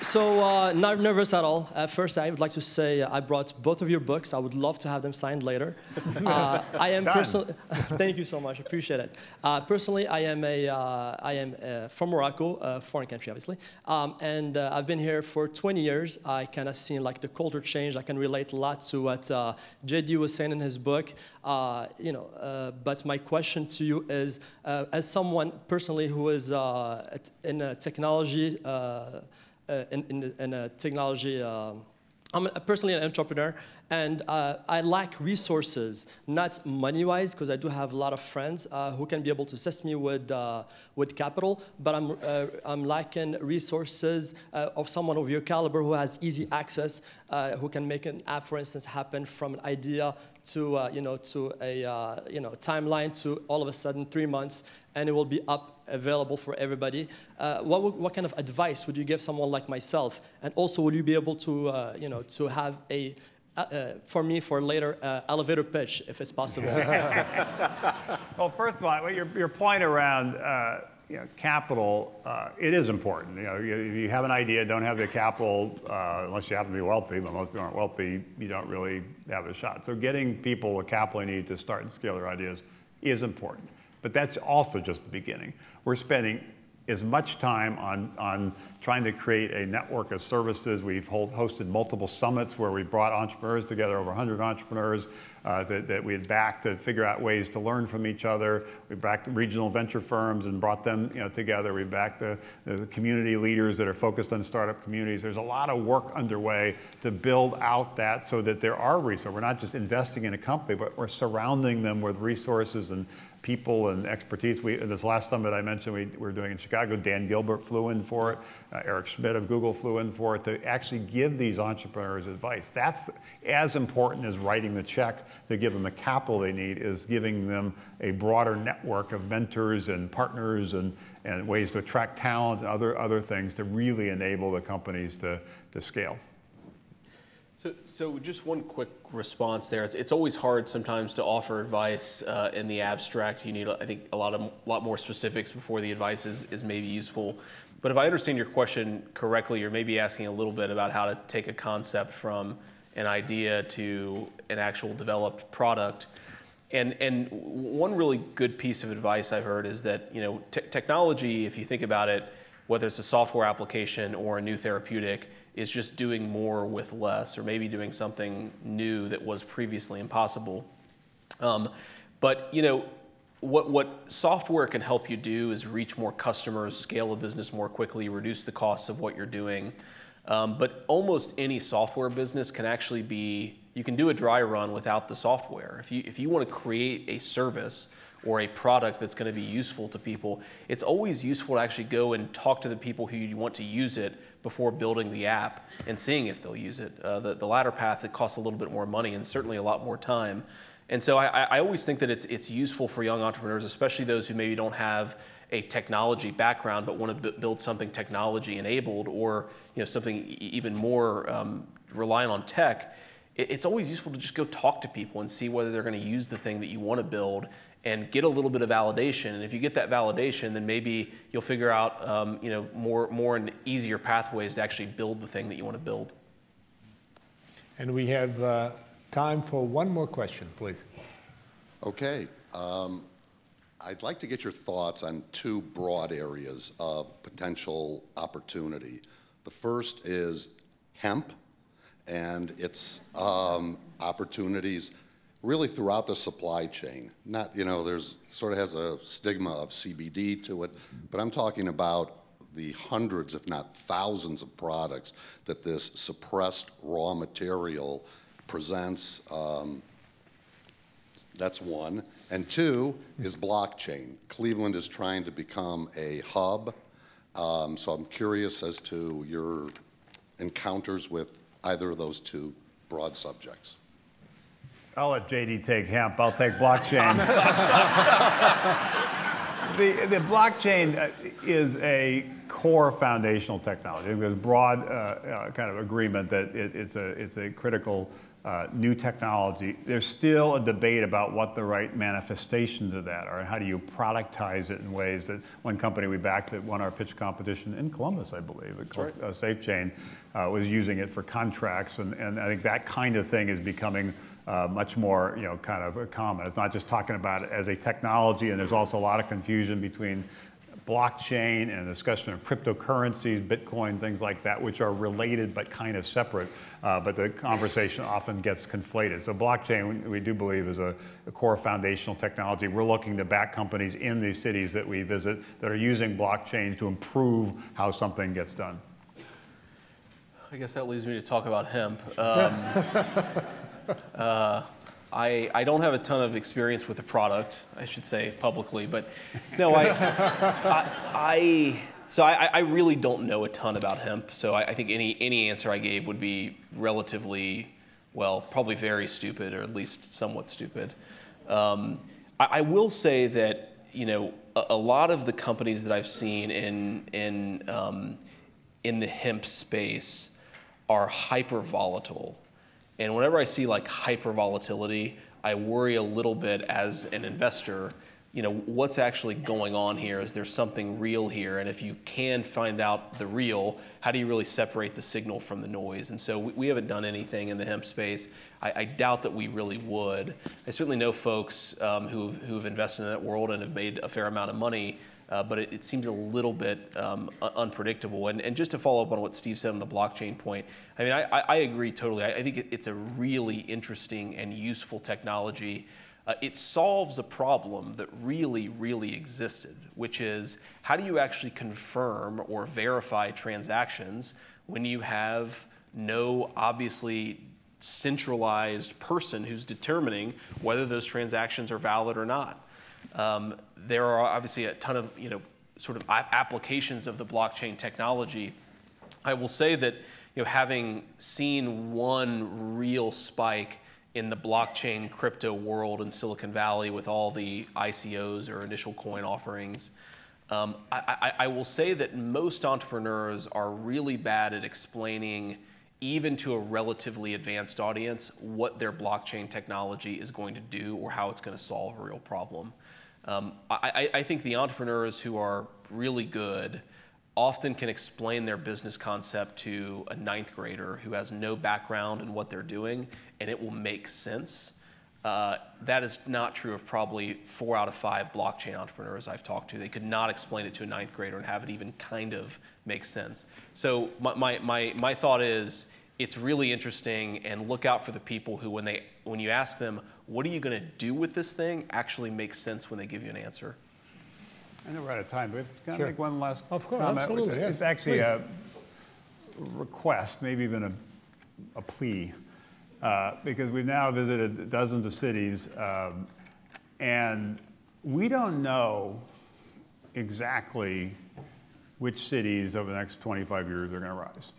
So, not nervous at all. First, I would like to say I brought both of your books. I would love to have them signed later. I am personally. Thank you so much. Appreciate it. Personally, I am from Morocco, a foreign country, obviously, and I've been here for 20 years. I kind of seen like the culture change. I can relate a lot to what JD was saying in his book. But my question to you is, as someone personally who is in a technology. In technology, I'm personally an entrepreneur, and I lack resources, not money-wise, because I do have a lot of friends who can be able to assist me with capital, but I'm lacking resources of someone of your caliber who has easy access, who can make an app, for instance, happen from an idea to a timeline to all of a sudden 3 months, and it will be up available for everybody. What kind of advice would you give someone like myself? And also, would you be able to, to have a, for me, for later, elevator pitch, if it's possible? Well, first of all, your point around capital, it is important. If you have an idea, don't have the capital, unless you happen to be wealthy, but most people aren't wealthy, you don't really have a shot. So getting people the capital they need to start and scale their ideas is important. But that's also just the beginning. We're spending as much time on trying to create a network of services. We've hosted multiple summits where we brought entrepreneurs together, over 100 entrepreneurs that we had backed to figure out ways to learn from each other. We backed regional venture firms and brought them together. We backed the community leaders that are focused on startup communities. There's a lot of work underway to build out that so that there are resources. We're not just investing in a company, but we're surrounding them with resources and people and expertise. This last summit I mentioned we were doing in Chicago, Dan Gilbert flew in for it, Eric Schmidt of Google flew in for it, to actually give these entrepreneurs advice. That's as important as writing the check to give them the capital they need, is giving them a broader network of mentors and partners and ways to attract talent and other things to really enable the companies to scale. So just one quick response there. It's always hard sometimes to offer advice in the abstract. You need, I think, a lot more specifics before the advice is maybe useful. But if I understand your question correctly, you're maybe asking a little bit about how to take a concept from an idea to an actual developed product. And one really good piece of advice I've heard is that technology, if you think about it, whether it's a software application or a new therapeutic, is just doing more with less, or maybe doing something new that was previously impossible. But what software can help you do is reach more customers, scale a business more quickly, reduce the costs of what you're doing. But almost any software business can actually be, you can do a dry run without the software. If you want to create a service or a product that's going to be useful to people, it's always useful to actually go and talk to the people who you want to use it before building the app and seeing if they'll use it. The latter path, it costs a little bit more money and certainly a lot more time. And so I always think that it's useful for young entrepreneurs, especially those who maybe don't have a technology background but want to build something technology enabled, or something even more reliant on tech. It's always useful to just go talk to people and see whether they're going to use the thing that you want to build, and get a little bit of validation. And if you get that validation, then maybe you'll figure out more and easier pathways to actually build the thing that you want to build. And we have time for one more question, please. Okay. I'd like to get your thoughts on two broad areas of potential opportunity. The first is hemp and its opportunities really throughout the supply chain. Not, there's sort of has a stigma of CBD to it, but I'm talking about the hundreds, if not thousands, of products that this suppressed raw material presents. That's one. And two is blockchain. Cleveland is trying to become a hub, so I'm curious as to your encounters with either of those two broad subjects. I'll let JD take hemp. I'll take blockchain. The blockchain is a core foundational technology. There's broad kind of agreement that it's a critical new technology. There's still a debate about what the right manifestations of that are, and how do you productize it in ways that one company we backed that won our pitch competition in Columbus, I believe, called SafeChain, was using it for contracts, and I think that kind of thing is becoming much more, kind of common. It's not just talking about it as a technology, and there's also a lot of confusion between blockchain and discussion of cryptocurrencies, Bitcoin, things like that, which are related but kind of separate. But the conversation often gets conflated. So blockchain, we do believe, is a core foundational technology. We're looking to back companies in these cities that we visit that are using blockchain to improve how something gets done. I guess that leads me to talk about hemp. I don't have a ton of experience with the product, I should say publicly, but no, I really don't know a ton about hemp. So I think any answer I gave would be relatively, well, probably very stupid, or at least somewhat stupid. I will say that a lot of the companies that I've seen in the hemp space are hyper volatile. And whenever I see like hyper volatility, I worry a little bit as an investor, what's actually going on here? Is there something real here? And if you can find out the real, how do you really separate the signal from the noise? And so we haven't done anything in the hemp space. I doubt that we really would. I certainly know folks who've invested in that world and have made a fair amount of money. but it seems a little bit unpredictable. And just to follow up on what Steve said on the blockchain point, I mean, I agree totally. I think it's a really interesting and useful technology. It solves a problem that really existed, which is how do you actually confirm or verify transactions when you have no obviously centralized person who's determining whether those transactions are valid or not. There are obviously a ton of sort of applications of the blockchain technology. I will say that having seen one real spike in the blockchain crypto world in Silicon Valley with all the ICOs or initial coin offerings, I will say that most entrepreneurs are really bad at explaining, even to a relatively advanced audience, what their blockchain technology is going to do or how it's going to solve a real problem. I think the entrepreneurs who are really good often can explain their business concept to a 9th grader who has no background in what they're doing, and it will make sense. That is not true of probably 4 out of 5 blockchain entrepreneurs I've talked to. They could not explain it to a 9th grader and have it even kind of make sense. So my thought is, it's really interesting, and look out for the people who, when you ask them, what are you going to do with this thing, actually makes sense when they give you an answer. I know we're out of time, but can Sure. I make one last Of course, comment? absolutely, yes. It's actually Please. a request, maybe even a plea, because we've now visited dozens of cities, and we don't know exactly which cities over the next 25 years are going to rise.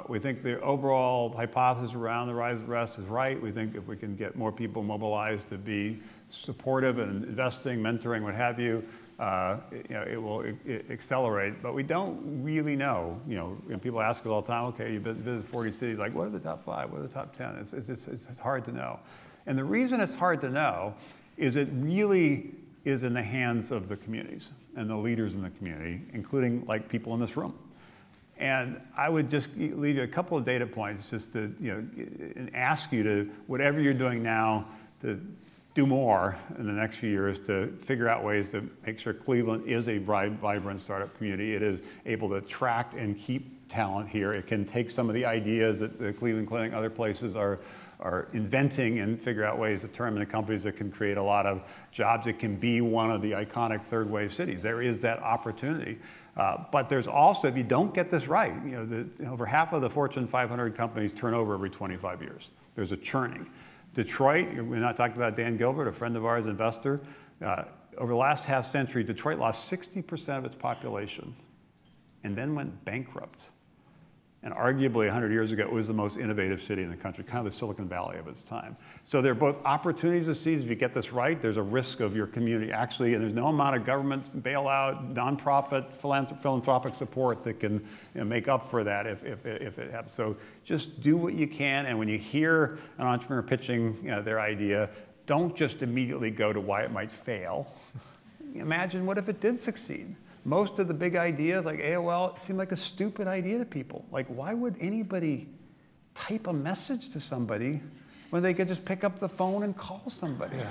We think the overall hypothesis around the rise of the rest is right. We think if we can get more people mobilized to be supportive and investing, mentoring, what have you, it will accelerate. But we don't really know. People ask us all the time, okay, you've visited 40 cities, like what are the top 5? What are the top 10? It's hard to know. And the reason it's hard to know is it really is in the hands of the communities and the leaders in the community, including like people in this room. And I would just leave you a couple of data points just to, and ask you to, whatever you're doing now, to do more in the next few years to figure out ways to make sure Cleveland is a vibrant startup community. It is able to attract and keep talent here. It can take some of the ideas that the Cleveland Clinic and other places are inventing and figure out ways to turn into companies that can create a lot of jobs. It can be one of the iconic third wave cities. There is that opportunity. But there's also, if you don't get this right, over half of the Fortune 500 companies turn over every 25 years. There's a churning. Detroit, we're not talking about Dan Gilbert, a friend of ours, investor. Over the last half century, Detroit lost 60% of its population and then went bankrupt. And arguably 100 years ago, it was the most innovative city in the country, kind of the Silicon Valley of its time. So there are both opportunities to seize. If you get this right, there's a risk of your community actually, and there's no amount of government bailout, nonprofit, philanthropic support that can make up for that if it happens. So just do what you can, and when you hear an entrepreneur pitching their idea, don't just immediately go to why it might fail. Imagine what if it did succeed. Most of the big ideas, like AOL, seem like a stupid idea to people. Like, why would anybody type a message to somebody when they could just pick up the phone and call somebody? Yeah.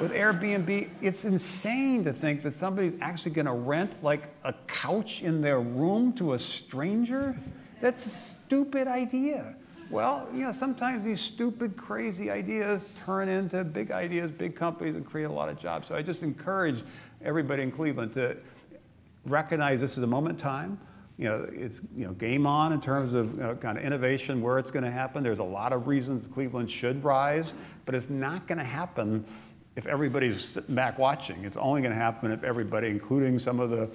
With Airbnb, it's insane to think that somebody's actually going to rent like a couch in their room to a stranger. That's a stupid idea. Well, sometimes these stupid, crazy ideas turn into big ideas, big companies, and create a lot of jobs. So I just encourage everybody in Cleveland to recognize this is a moment in time. It's game on in terms of kind of innovation, where it's going to happen. There's a lot of reasons Cleveland should rise, but it's not going to happen if everybody's sitting back watching. It's only going to happen if everybody, including some of the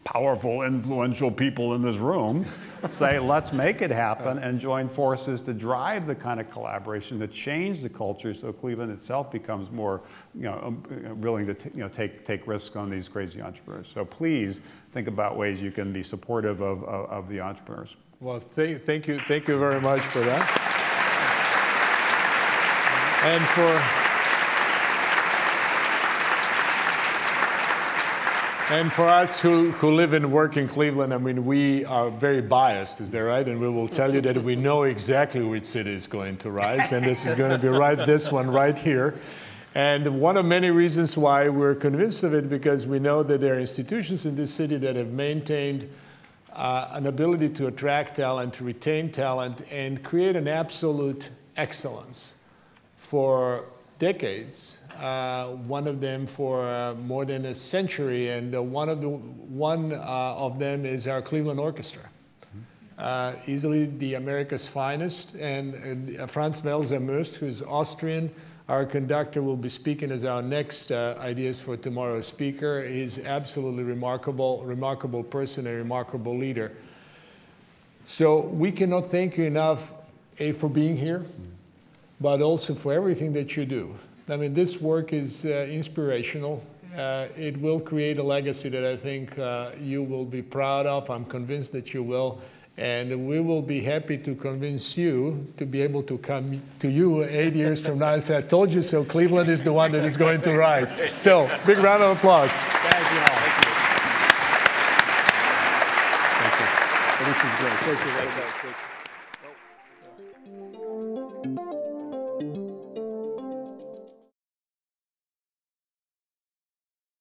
powerful, influential people in this room, say, let's make it happen, and join forces to drive the kind of collaboration to change the culture so Cleveland itself becomes more willing to take risks on these crazy entrepreneurs. So please think about ways you can be supportive of the entrepreneurs. Well, thank you very much for that. And for us who live and work in Cleveland, I mean, we are very biased, is that right? And we will tell you that we know exactly which city is going to rise, and this is going to be this one right here. And one of many reasons why we're convinced of it, because we know that there are institutions in this city that have maintained an ability to attract talent, to retain talent, and create an absolute excellence for decades. One of them for more than a century, and one of them is our Cleveland Orchestra. Easily the America's finest, and Franz Welser-Möst, who is Austrian, our conductor, will be speaking as our next Ideas for Tomorrow speaker. He's absolutely remarkable person, a remarkable leader. So we cannot thank you enough, A, for being here, but also for everything that you do. I mean, this work is inspirational. It will create a legacy that I think you will be proud of. I'm convinced that you will. And we will be happy to convince you to be able to come to you 8 years from now and say, I told you so, Cleveland is the one that is going to rise. So, big round of applause. Thank you all. Thank you. This is great. Thank you very much.